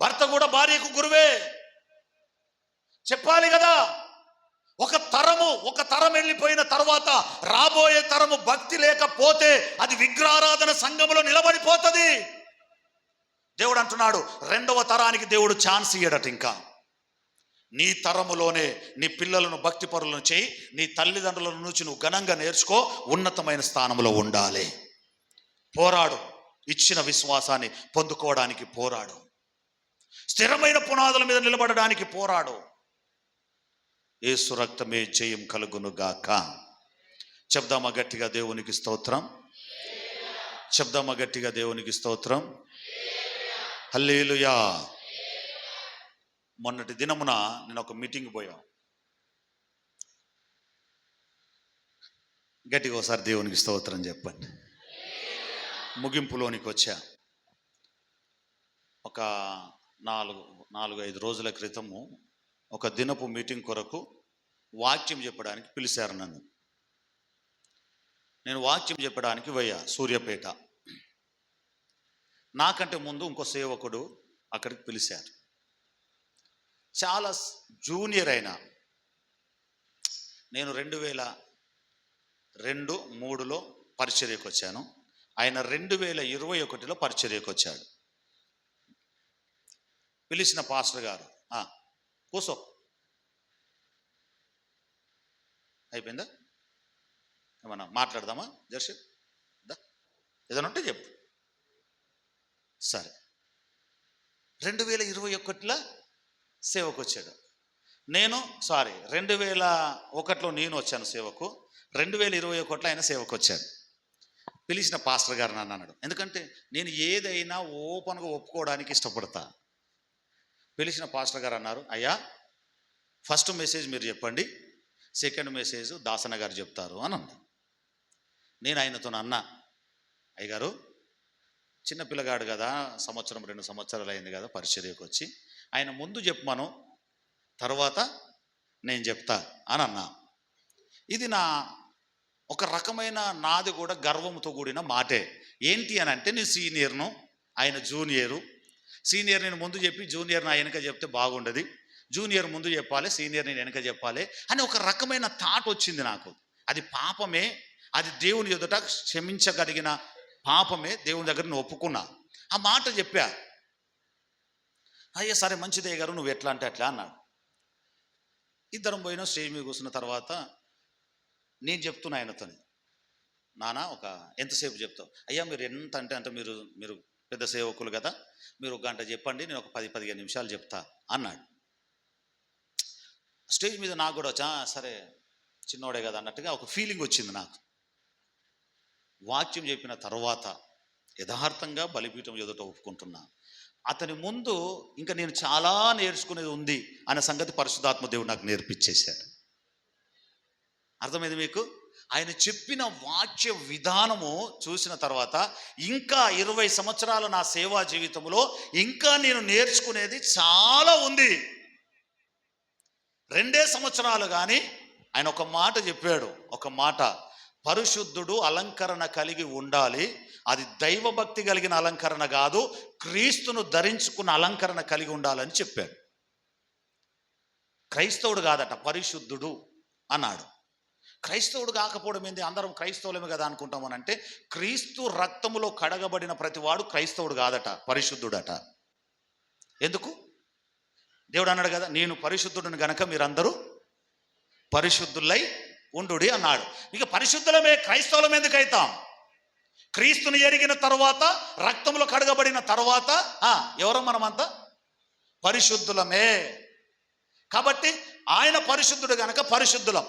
భర్త కూడా భార్యకు గురువే, చెప్పాలి కదా. ఒక తరం వెళ్ళిపోయిన తర్వాత రాబోయే తరము భక్తి లేకపోతే అది విగ్రహారాధన సంఘములో నిలబడిపోతుంది. దేవుడు అంటున్నాడు, రెండవ తరానికి దేవుడు ఛాన్స్ ఇయ్యడట. ఇంకా నీ తరములోనే నీ పిల్లలను భక్తి పరులను చేయి, నీ తల్లిదండ్రుల నుంచి నువ్వు ఘనంగా నేర్చుకో, ఉన్నతమైన స్థానంలో ఉండాలి. పోరాడు, ఇచ్చిన విశ్వాసాన్ని పొందుకోవడానికి పోరాడు, స్థిరమైన పునాదుల మీద నిలబడడానికి పోరాడు. యేసు రక్తమే జయం కలుగునుగాక. చెప్దామా గట్టిగా దేవునికి స్తోత్రం, చెప్దామా గట్టిగా దేవునికి స్తోత్రం. హల్లెలూయా. మొన్నటి దినమున నేను ఒక మీటింగ్ పోయా. గట్టిగా ఒకసారి దేవునికి స్తోత్రం చెప్పండి. ముగింపులోనికి వచ్చా. ఒక 4-5 రోజుల క్రితము ఒక దినపు మీటింగ్ కొరకు వాక్యం చెప్పడానికి పిలిచారు నన్ను. నేను వాక్యం చెప్పడానికి పోయా సూర్యాపేట. నాకంటే ముందు ఇంకో సేవకుడు అక్కడికి పిలిచారు. చాలా జూనియర్ అయినా. నేను 2002-3లో పరిచర్యకు వచ్చాను, ఆయన 2021లో పరిచర్యకు వచ్చాడు. పిలిచిన పాస్టర్ గారు, కూసో, అయిపోయిందా, ఏమన్నా మాట్లాడదామా జర్షి, ఏదైనా ఉంటే చెప్పు. సరే, 2021లో సేవకు వచ్చాడు. 2001లో నేను వచ్చాను సేవకు, 2021లో ఆయన సేవకు వచ్చాడు. పిలిచిన పాస్టర్ గారు నన్ను అన్నాడు, ఎందుకంటే నేను ఏదైనా ఓపెన్గా ఒప్పుకోవడానికి ఇష్టపడతా. పిలిచిన పాస్టర్ గారు అన్నారు, అయ్యా ఫస్ట్ మెసేజ్ మీరు చెప్పండి, సెకండ్ మెసేజ్ దాసన్న గారు చెప్తారు అని అన్నా. నేను ఆయనతో అన్నా, అయ్యగారు చిన్న పిల్లగాడు కదా, 1-2 సంవత్సరాలు అయింది కదా పరిచర్యకు వచ్చి, ఆయన ముందు చెప్పమను, తర్వాత నేను చెప్తా అని అన్నా. ఇది నా ఒక రకమైన నాది కూడా గర్వంతో కూడిన మాటే. ఏంటి అని అంటే, నేను సీనియర్ను, ఆయన జూనియరు. సీనియర్ నేను ముందు చెప్పి జూనియర్ నా వెనక చెప్తే బాగుండదు, జూనియర్ ముందు చెప్పాలి, సీనియర్ నేను వెనక చెప్పాలి అని ఒక రకమైన థాట్ వచ్చింది నాకు. అది పాపమే, అది దేవుని ఎదుట క్షమించగలిగిన పాపమే, దేవుని దగ్గర నేను ఒప్పుకున్నా. ఆ మాట చెప్పా. అయ్యా సరే మంచిదే గారు, నువ్వు ఎట్లా అంటే అట్లా అన్నాడు. ఇద్దరం పోయినా స్టేజ్ మీద కూర్చున్న తర్వాత నేను చెప్తున్నా ఆయనతో, నానా ఒక ఎంతసేపు చెప్తావు? అయ్యా మీరు ఎంత అంటే అంత, మీరు పెద్ద సేవకులు కదా, మీరు 1 గంట చెప్పండి, నేను ఒక 10-15 నిమిషాలు చెప్తా అన్నాడు. స్టేజ్ మీద నాకు కూడా వచ్చా, సరే చిన్నోడే కదా అన్నట్టుగా ఒక ఫీలింగ్ వచ్చింది నాకు. వాక్యం చెప్పిన తర్వాత యథార్థంగా బలిపీఠం ఎదుట ఒప్పుకుంటున్నా. అతని ముందు ఇంకా నేను చాలా నేర్చుకునేది ఉంది అనే సంగతి పరిశుద్ధాత్మ దేవుడు నాకు నేర్పించేశాడు. అర్థమైంది మీకు? ఆయన చెప్పిన వాక్య విధానము చూసిన తర్వాత ఇంకా 20 సంవత్సరాల నా సేవా జీవితంలో ఇంకా నేను నేర్చుకునేది చాలా ఉంది. 2 సంవత్సరాలు కానీ ఆయన ఒక మాట చెప్పాడు, ఒక మాట, పరిశుద్ధుడు అలంకరణ కలిగి ఉండాలి, అది దైవభక్తి కలిగిన అలంకరణ కాదు, క్రీస్తును ధరించుకున్న అలంకరణ కలిగి ఉండాలని చెప్పాడు. క్రైస్తవుడు కాదట, పరిశుద్ధుడు అన్నాడు. క్రైస్తవుడు కాకపోవడం ఏంది? అందరం క్రైస్తవులమే కదా అనుకుంటామని అంటే, క్రీస్తు రక్తములో కడగబడిన ప్రతివాడు క్రైస్తవుడు కాదట, పరిశుద్ధుడట. ఎందుకు? దేవుడు అన్నాడు కదా, నేను పరిశుద్ధుడిని గనక మీరందరూ పరిశుద్ధులై ఉండుడి అన్నాడు. ఇక పరిశుద్ధులమే, క్రైస్తవులం ఎందుకు అవుతాం? క్రీస్తుని ఎరిగిన తర్వాత, రక్తంలో కడగబడిన తర్వాత ఎవరో మనమంతా పరిశుద్ధులమే. కాబట్టి ఆయన పరిశుద్ధుడు గనక పరిశుద్ధులం.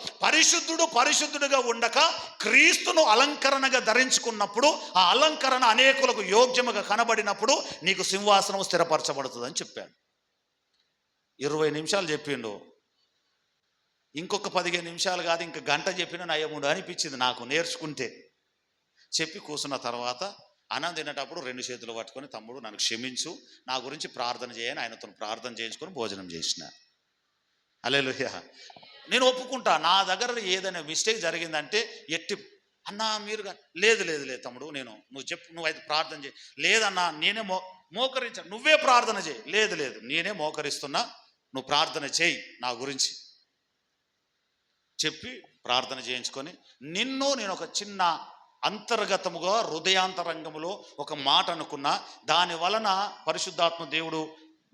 పరిశుద్ధుడుగా ఉండక క్రీస్తును అలంకరణగా ధరించుకున్నప్పుడు, ఆ అలంకరణ అనేకులకు యోగ్యముగా కనబడినప్పుడు నీకు సింహాసనం స్థిరపరచబడుతుంది అని చెప్పాడు. 20 నిమిషాలు చెప్పిండు. ఇంకొక 15 నిమిషాలు కాదు, ఇంక గంట చెప్పిన నయముడు అనిపించింది నాకు నేర్చుకుంటే. చెప్పి కూర్చున్న తర్వాత అన్నం తినేటప్పుడు 2 చేతులు పట్టుకొని, తమ్ముడు నన్ను క్షమించు, నా గురించి ప్రార్థన చేయని ఆయనతో ప్రార్థన చేయించుకొని భోజనం చేసిన. హల్లెలూయా. నేను ఒప్పుకుంటా, నా దగ్గర ఏదైనా మిస్టేక్ జరిగిందంటే ఎట్టి అన్నా మీరు లేదు తమ్ముడు, నువ్వు చెప్పు, నువ్వు అయితే ప్రార్థన చేయి. లేదన్నా నేనే మోకరించా, నువ్వే ప్రార్థన చేయి. లేదు నేనే మోకరిస్తున్నా, నువ్వు ప్రార్థన చేయి నా గురించి చెప్పి ప్రార్థన చేయించుకొని, నేను ఒక చిన్న అంతర్గతముగా హృదయాంతరంగములో ఒక మాట అనుకున్నా. దాని వలన పరిశుద్ధాత్మ దేవుడు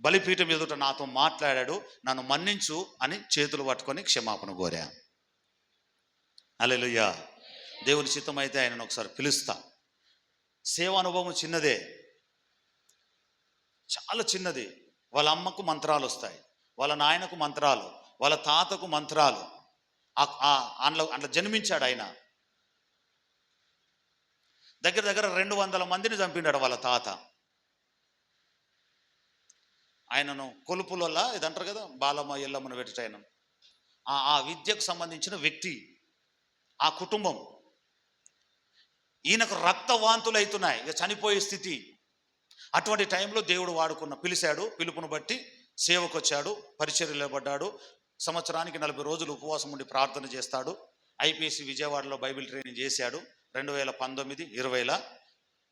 బలిపీఠం ఎదుట నాతో మాట్లాడాడు. నన్ను మన్నించు అని చేతులు పట్టుకొని క్షమాపణ కోరా. హల్లెలూయా. దేవుని చిత్తం అయితే ఆయనను ఒకసారి పిలుస్తా. సేవ అనుభవం చిన్నదే, చాలా చిన్నది. వాళ్ళ అమ్మకు మంత్రాలు వస్తాయి, వాళ్ళ నాయనకు మంత్రాలు, వాళ్ళ తాతకు మంత్రాలు. అందులో జన్మించాడు ఆయన. దగ్గర 200 మందిని చంపిండాడు వాళ్ళ తాత. ఆయనను కొలుపులలో ఇదంటారు కదా, బాలమ్మ ఎల్లమ్మను పెట్టిట ఆయన. ఆ విద్యకు సంబంధించిన వ్యక్తి, ఆ కుటుంబం. ఈయనకు రక్తవాంతులు అవుతున్నాయి, ఇక చనిపోయే స్థితి. అటువంటి టైంలో దేవుడు పిలిచాడు, పిలుపును బట్టి సేవకు వచ్చాడు, పరిచర్యలో పడ్డాడు. సంవత్సరానికి 40 రోజులు ఉపవాసం ఉండి ప్రార్థన చేస్తాడు. ఐపీఎస్సి విజయవాడలో బైబిల్ ట్రైనింగ్ చేశాడు 2019-20లో.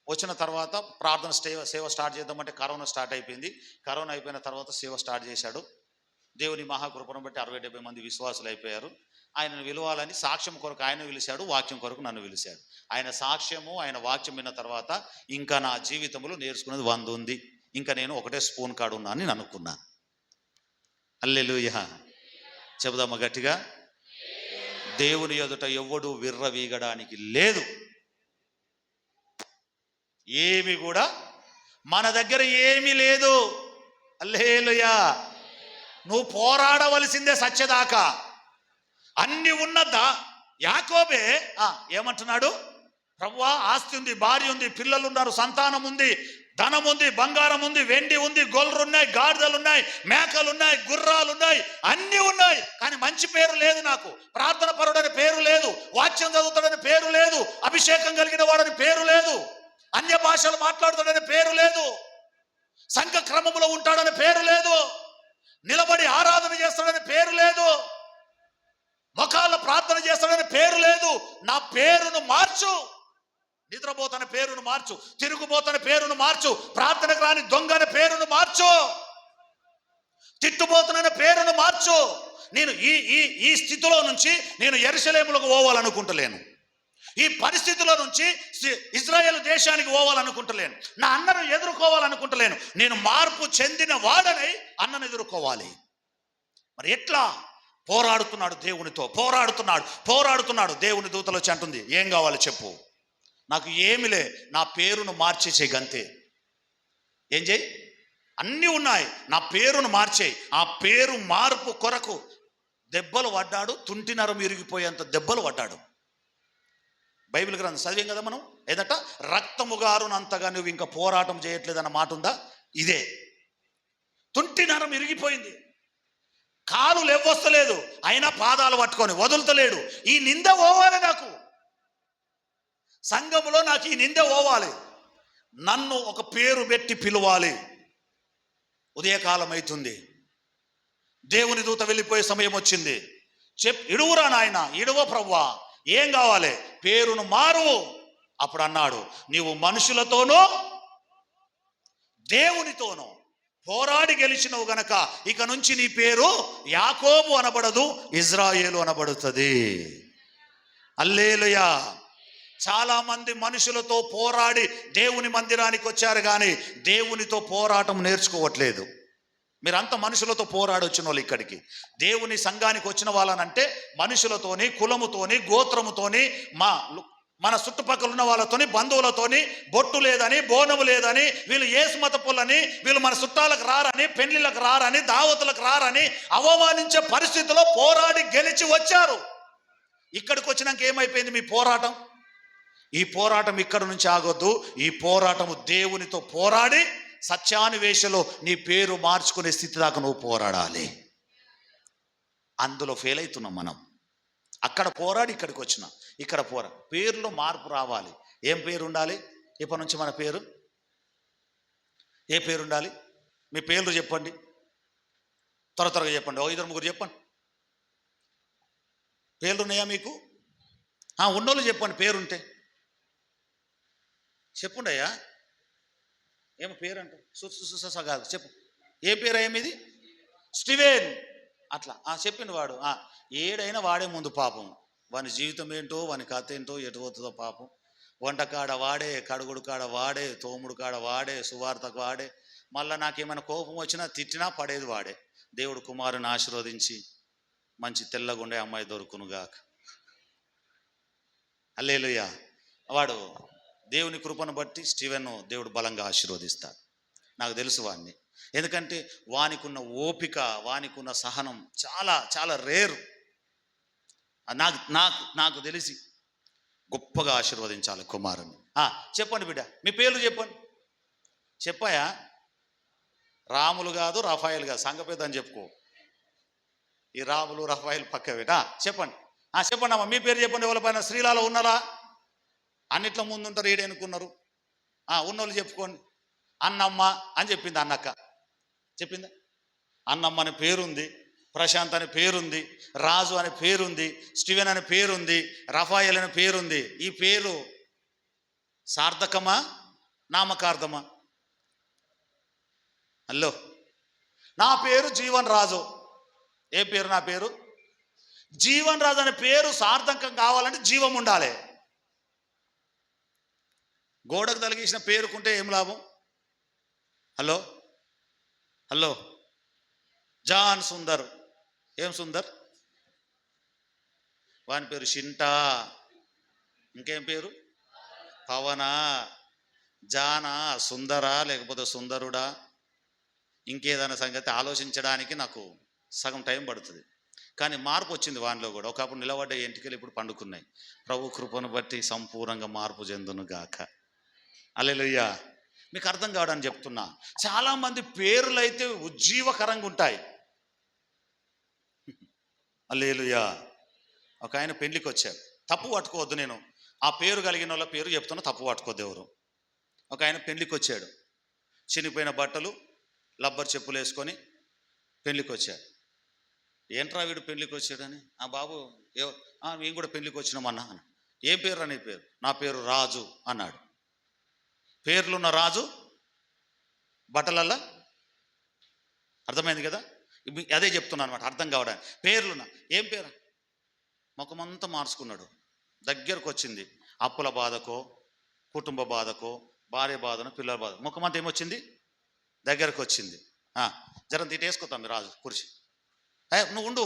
వచ్చిన తర్వాత ప్రార్థన సేవ స్టార్ట్ చేద్దామంటే కరోనా స్టార్ట్ అయిపోయింది. కరోనా అయిపోయిన తర్వాత సేవ స్టార్ట్ చేశాడు. దేవుని మహాకృపను బట్టి 60-70 మంది విశ్వాసులు అయిపోయారు. ఆయనను విలువాలని సాక్ష్యం కొరకు ఆయన పిలిచాడు, వాక్యం కొరకు నన్ను పిలిచాడు. ఆయన సాక్ష్యము, ఆయన వాక్యం విన్న తర్వాత ఇంకా నా జీవితంలో నేర్చుకున్నది 100 ఉంది. ఇంకా నేను ఒకటే స్పూన్ కాడు ఉన్నా అని నేను అనుకున్నా. హల్లెలూయా. చెబుదామా గట్టిగా? దేవుని ఎదుట ఎవ్వడు విర్రవీగడానికి లేదు. ఏమి కూడా మన దగ్గర ఏమీ లేదు. హల్లెలూయా. నువ్వు పోరాడవలసిందే సత్యదాకా. అన్ని ఉన్నదా యాకోబే ఏమంటున్నాడు? ప్రభువా, ఆస్తి ఉంది, భార్య ఉంది, పిల్లలు ఉన్నారు, సంతానం ఉంది, ధనం ఉంది, బంగారం ఉంది, వెండి ఉంది, గొర్రెలు ఉన్నాయి, గాడిదలు ఉన్నాయి, మేకలు ఉన్నాయి, గుర్రాలు ఉన్నాయి, అన్నీ ఉన్నాయి. కానీ మంచి పేరు లేదు నాకు. ప్రార్థన పరుడని పేరు లేదు, వాక్యం చదువుతాడని పేరు లేదు, అభిషేకం కలిగిన వాడని పేరు లేదు. అన్య భాషలు మాట్లాడుతాడనే పేరు లేదు. సంఘ క్రమంలో ఉంటాడనే పేరు లేదు. నిలబడి ఆరాధన చేస్తాడనే పేరు లేదు. మొఖాల ప్రార్థన చేస్తాడనే పేరు లేదు. నా పేరును మార్చు. నిద్రపోతన పేరును మార్చు. తిరుగుబోతన పేరును మార్చు. ప్రార్థనకు రాని దొంగన పేరును మార్చు. తిట్టుబోతున్న పేరును మార్చు. నేను ఈ ఈ ఈ స్థితిలో నుంచి నేను యెరూషలేములకు పోవాలనుకుంటలేను. ఈ పరిస్థితిలో నుంచి ఇజ్రాయేల్ దేశానికి పోవాలనుకుంటలేను. నా అన్నను ఎదుర్కోవాలనుకుంటలేను. నేను మార్పు చెందిన వాడనై అన్నను ఎదుర్కోవాలి. మరి ఎట్లా? పోరాడుతున్నాడు దేవునితో. పోరాడుతున్నాడు. దేవుని దూతలు వచ్చి అంటుంది, ఏం కావాలి చెప్పు, నాకు ఏమిలే, నా పేరును మార్చేసే గంతే. ఏం చేయి? అన్నీ ఉన్నాయి, నా పేరును మార్చేయి. ఆ పేరు మార్పు కొరకు దెబ్బలు పడ్డాడు. తుంటినరం ఇరిగిపోయేంత దెబ్బలు పడ్డాడు. బైబిల్ గ్రంథం చదివాం కదా మనం. ఏదట? రక్తము గారునంతగా నువ్వు ఇంకా పోరాటం చేయట్లేదన్న మాట ఉందా? ఇదే. తుంటినరం ఇరిగిపోయింది, కాలు లేవొస్తలేదు, అయినా పాదాలు పట్టుకొని వదులుతలేడు. ఈ నింద పోవాలి నాకు, సంఘములో నాకు ఈ నింద పోవాలి, నన్ను ఒక పేరు పెట్టి పిలవాలి. ఉదయకాలం అవుతుంది, దేవుని దూత వెళ్ళిపోయే సమయం వచ్చింది. ఇడువురా నాయన, ఇడువ ప్రభువా, ఏం కావాలి? పేరును మారు. అప్పుడు అన్నాడు, నీవు మనుషులతోనూ దేవునితోనూ పోరాడి గెలిచినవు గనక ఇక నుంచి నీ పేరు యాకోబు అనబడదు, ఇజ్రాయేలు అనబడుతుంది. హల్లెలూయా. చాలా మంది మనుషులతో పోరాడి దేవుని మందిరానికి వచ్చారు, కానీ దేవునితో పోరాటం నేర్చుకోవట్లేదు. మీరంతా మనుషులతో పోరాడొచ్చిన వాళ్ళు ఇక్కడికి. దేవుని సంఘానికి వచ్చిన వాళ్ళనంటే మనుషులతోని, కులముతోని, గోత్రముతోని, మన చుట్టుపక్కల ఉన్న వాళ్ళతోని, బంధువులతోని, బొట్టు లేదని, బోనము లేదని, వీళ్ళు యేసు మతపులని, వీళ్ళు మన చుట్టాలకు రారని, పెళ్లిళ్ళకు రారని, దావతులకు రారని అవమానించే పరిస్థితిలో పోరాడి గెలిచి వచ్చారు. ఇక్కడికి వచ్చినాక ఏమైపోయింది మీ పోరాటం? ఈ పోరాటం ఇక్కడ నుంచి ఆగొద్దు. ఈ పోరాటము దేవునితో పోరాడి సత్యాన్వేషలో నీ పేరు మార్చుకునే స్థితి దాకా నువ్వు పోరాడాలి. అందులో ఫెయిల్ అవుతున్నాం మనం. అక్కడ పోరాడి ఇక్కడికి వచ్చినాం. ఇక్కడ పేరులో మార్పు రావాలి. ఏం పేరు ఉండాలి ఇప్పటి నుంచి? మన పేరు ఏ పేరు ఉండాలి? మీ పేర్లు చెప్పండి, త్వరగా చెప్పండి. 2-3 చెప్పండి. పేర్లు ఉన్నాయా మీకు? ఉన్నోళ్ళు చెప్పండి, పేరుంటే చెప్పుండి అయ్యా. ఏమో పేరు అంట కాదు, చెప్పు. ఏ పేరు ఏమిది? స్టీవెన్. అట్లా చెప్పిండు వాడు. ఏడైనా వాడే ముందు పాపం. వాని జీవితం ఏంటో, వాని కథ ఏంటో, ఎటు పోతుందో పాపం. వంట కాడ వాడే, కడుగుడు కాడ వాడే, తోముడు కాడ వాడే, సువార్తకు వాడే. మళ్ళీ నాకేమైనా కోపం వచ్చినా తిట్టినా పడేది వాడే. దేవుడు కుమారుని ఆశీర్వదించి మంచి తెల్లగుండే అమ్మాయి దొరుకునుగాక. హల్లెలూయా. వాడు దేవుని కృపను బట్టి స్టీవెన్ దేవుడు బలంగా ఆశీర్వదిస్తాడు. నాకు తెలుసు వాడిని. ఎందుకంటే వానికున్న ఓపిక, వానికున్న సహనం చాలా చాలా రేరు. నాకు తెలిసి గొప్పగా ఆశీర్వదించాలి కుమారుని. చెప్పండి బిడ్డ, మీ పేర్లు చెప్పండి. చెప్పాయా? రాములు కాదు, రఫాయిలు కాదు, సంఘ పెద్ద అని చెప్పుకో. ఈ రాములు రఫాయిలు పక్క పెట్టా. చెప్పండి. చెప్పండి అమ్మా, మీ పేరు చెప్పండి. ఎవరిపైన శ్రీలాలో ఉన్నారా? అన్నిట్లో ముందుంటారు, ఏడనుకున్నారు. ఉన్నోళ్ళు చెప్పుకోండి. అన్నమ్మ అని చెప్పింది అన్నక్క. చెప్పిందా? అన్నమ్మ అనే పేరుంది, ప్రశాంత్ అనే పేరుంది, రాజు అనే పేరుంది, స్టీవెన్ అనే పేరుంది, రఫాయల్ అనే పేరుంది. ఈ పేరు సార్థకమా, నామకార్థమా? హలో, నా పేరు జీవన్ రాజు. ఏ పేరు? నా పేరు జీవన్ రాజు అనే పేరు సార్థకం కావాలంటే జీవం ఉండాలి. గోడకు తలిగేసిన పేరుకుంటే ఏం లాభం? Hello John Sundar. ఏం సుందర్? వాని పేరు షింటా. ఇంకేం పేరు? పవనా, జానా, సుందరా, లేకపోతే సుందరుడా, ఇంకేదైనా సంగతి ఆలోచించడానికి నాకు సగం టైం పడుతుంది. కానీ మార్పు వచ్చింది వానిలో కూడా. ఒకప్పుడు నిలబడ్డ ఎంటికలు ఇప్పుడు పండుకున్నాయి. ప్రభు కృపను బట్టి సంపూర్ణంగా మార్పు చెందును గాక. హల్లెలూయా. మీకు అర్థం కావడానికి చెప్తున్నా. చాలామంది పేర్లు అయితే ఉజ్జీవకరంగా ఉంటాయి. హల్లెలూయా. ఒక ఆయన పెళ్లికి వచ్చారు. తప్పు పట్టుకోవద్దు, నేను ఆ పేరు కలిగిన వాళ్ళ పేరు చెప్తున్నా, తప్పు పట్టుకోద్దు ఎవరు. ఒక ఆయన పెళ్లికి వచ్చాడు. చినిపోయిన బట్టలు, లబ్బర్ చెప్పులు వేసుకొని పెళ్లికి వచ్చాడు. ఏంట్రా వీడు పెళ్లికి వచ్చాడని, బాబు మేము కూడా పెళ్లికి వచ్చినామన్నా. ఏం పేరు నీ పేరు? నా పేరు రాజు అన్నాడు. పేర్లున్న రాజు బట్టలల్లా, అర్థమైంది కదా? అదే చెప్తున్నాను అనమాట, అర్థం కావడానికి. పేర్లున్న, ఏం పేరు? ముఖమంతా మార్చుకున్నాడు. దగ్గరకు వచ్చింది అప్పుల బాధకో, కుటుంబ బాధకో, భార్య బాధనో, పిల్లల బాధ, ముఖమంతా ఏమొచ్చింది? దగ్గరకు వచ్చింది. జరం తిట్టేసుకోతాం రాజు కుర్చీ. నువ్వు ఉండు,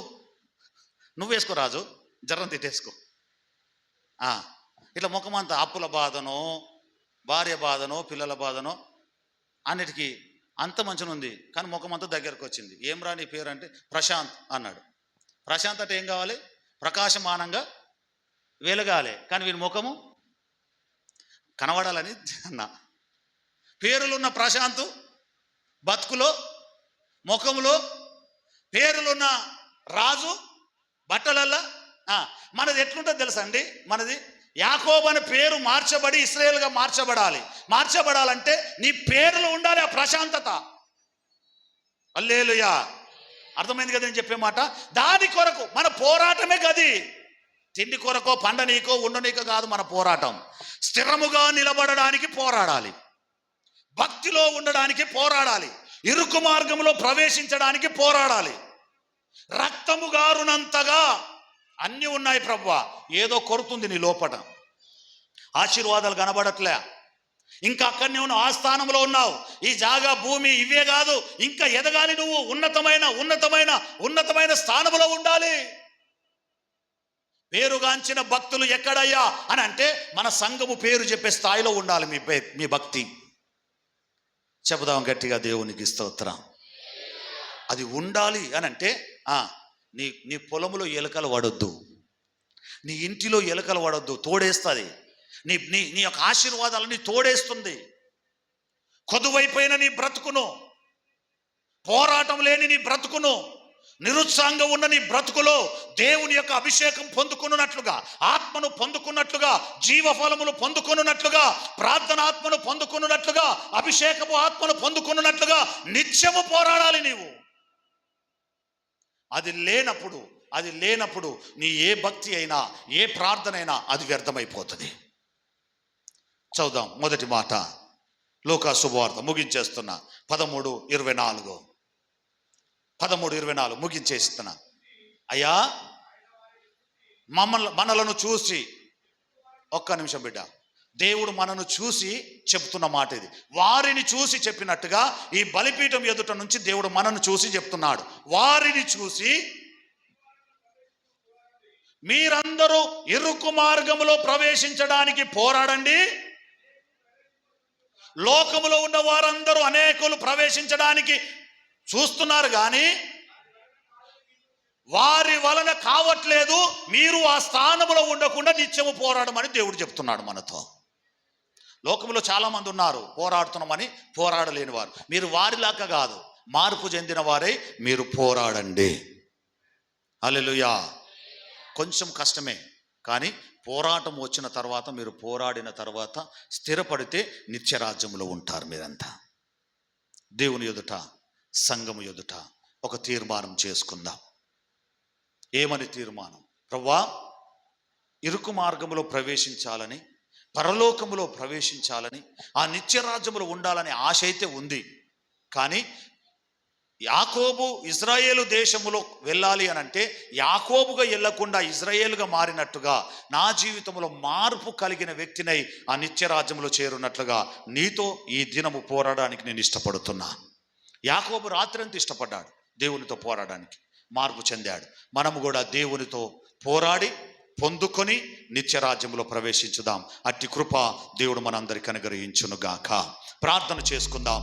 నువ్వు వేసుకో రాజు, జరం తిట్టేసుకో. ఇట్లా ముఖమంతా అప్పుల బాధనో, భార్య బాధనో, పిల్లల బాధనో, అన్నిటికీ అంత మంచిగా ఉంది. కానీ ముఖమంతా దగ్గరకు వచ్చింది. ఏం రా నీ పేరు అంటే ప్రశాంత్ అన్నాడు. ప్రశాంత్ అంటే ఏం కావాలి? ప్రకాశమానంగా వెలగాలి. కానీ వీని ముఖము కనబడాలని అన్న. పేరులున్న ప్రశాంత్ బతుకులో, ముఖములో, పేరులున్న రాజు బట్టలల్లా. మనది ఎట్లుంటుంది తెలుసా అండి? మనది యాకోబు అనే పేరు మార్చబడి ఇశ్రాయేలుగా మార్చబడాలంటే నీ పేరులో ఉండాలి ఆ ప్రశాంతత. హల్లెలూయా. అర్థమైంది కదా నేను చెప్పే మాట? దాని కొరకు మన పోరాటమే గది. తిండి కొరకో, పండనీకో, ఉండనీకో కాదు మన పోరాటం. స్థిరముగా నిలబడడానికి పోరాడాలి, భక్తిలో ఉండడానికి పోరాడాలి, ఇరుకు మార్గంలో ప్రవేశించడానికి పోరాడాలి. రక్తము గారునంతగా అన్నీ ఉన్నాయి ప్రభువా, ఏదో కొడుతుంది నీ లోపట, ఆశీర్వాదాలు కనబడట్లే, ఇంకా అక్కడనే ఉన్నావు, ఆ స్థానంలో ఉన్నావు. ఈ జాగా, భూమి ఇవే కాదు, ఇంకా ఎదగాలి. నువ్వు ఉన్నతమైన స్థానంలో ఉండాలి. పేరుగాంచిన భక్తులు ఎక్కడయ్యా అని అంటే మన సంఘము పేరు చెప్పే స్థాయిలో ఉండాలి మీ భక్తి. చెబుదాం గట్టిగా, దేవునికి స్తోత్రం. అది ఉండాలి అని అంటే నీ పొలములో ఎలుకలు పడొద్దు, నీ ఇంటిలో ఎలుకలు పడొద్దు, తోడేస్తుంది. నీ యొక్క ఆశీర్వాదాలని తోడేస్తుంది. కొదువైపోయిన నీ బ్రతుకును, పోరాటం లేని నీ బ్రతుకును, నిరుత్సాహంగా ఉన్న నీ బ్రతుకులో దేవుని యొక్క అభిషేకం పొందుకున్నట్లుగా, ఆత్మను పొందుకున్నట్లుగా, జీవఫలములు పొందుకున్నట్లుగా, ప్రార్థనాత్మను పొందుకున్నట్లుగా, అభిషేకపు ఆత్మను పొందుకున్నట్లుగా నిత్యము పోరాడాలి నీవు. అది లేనప్పుడు నీ ఏ భక్తి అయినా, ఏ ప్రార్థన అయినా అది వ్యర్థమైపోతుంది. చదువుదాం మొదటి మాట, లూకా శుభవార్త, ముగించేస్తున్నా. 13:24 ముగించేస్తున్నా. అయ్యా, మనలను చూసి, ఒక్క నిమిషం బిడ్డ, దేవుడు మనను చూసి చెప్తున్న మాట ఇది. వారిని చూసి చెప్పినట్టుగా ఈ బలిపీఠం ఎదుట నుంచి దేవుడు మనను చూసి చెప్తున్నాడు. వారిని చూసి మీరందరూ ఇరుకు మార్గములో ప్రవేశించడానికి పోరాడండి. లోకములో ఉన్న వారందరూ అనేకులు ప్రవేశించడానికి చూస్తున్నారు, కానీ వారి వలన కావట్లేదు. మీరు ఆ స్థానంలో ఉండకుండా నిత్యము పోరాడమని దేవుడు చెప్తున్నాడు మనతో. లోకంలో చాలా మంది ఉన్నారు పోరాడుతున్నామని, పోరాడలేని వారు. మీరు వారిలాగా కాదు, మార్పు చెందిన వారై మీరు పోరాడండి. హల్లెలూయా. కొంచెం కష్టమే, కానీ పోరాటం వచ్చిన తర్వాత, మీరు పోరాడిన తర్వాత స్థిరపడితే నిత్యరాజ్యంలో ఉంటారు మీరంతా. దేవుని ఎదుట, సంఘము ఎదుట ఒక తీర్మానం చేసుకుందాం. ఏమని తీర్మానం? ప్రభువా, ఇరుకు మార్గములో ప్రవేశించాలని, పరలోకములో ప్రవేశించాలని, ఆ నిత్యరాజ్యములో ఉండాలనే ఆశ అయితే ఉంది. కానీ యాకోబు ఇజ్రాయేలు దేశములో వెళ్ళాలి అని అంటే, యాకోబుగా వెళ్ళకుండా ఇజ్రాయేలుగా మారినట్టుగా నా జీవితంలో మార్పు కలిగిన వ్యక్తినై ఆ నిత్యరాజ్యంలో చేరున్నట్లుగా నీతో ఈ దినము పోరాడడానికి నేను ఇష్టపడుతున్నా. యాకోబు రాత్రంతా ఇష్టపడ్డాడు దేవునితో పోరాడడానికి, మార్పు చెందాడు. మనము కూడా దేవునితో పోరాడి పొందుకొని నిత్యరాజ్యంలో ప్రవేశించుదాం. అట్టి కృప దేవుడు మనందరికీ అనుగ్రహించునుగాక. ప్రార్థన చేసుకుందాం.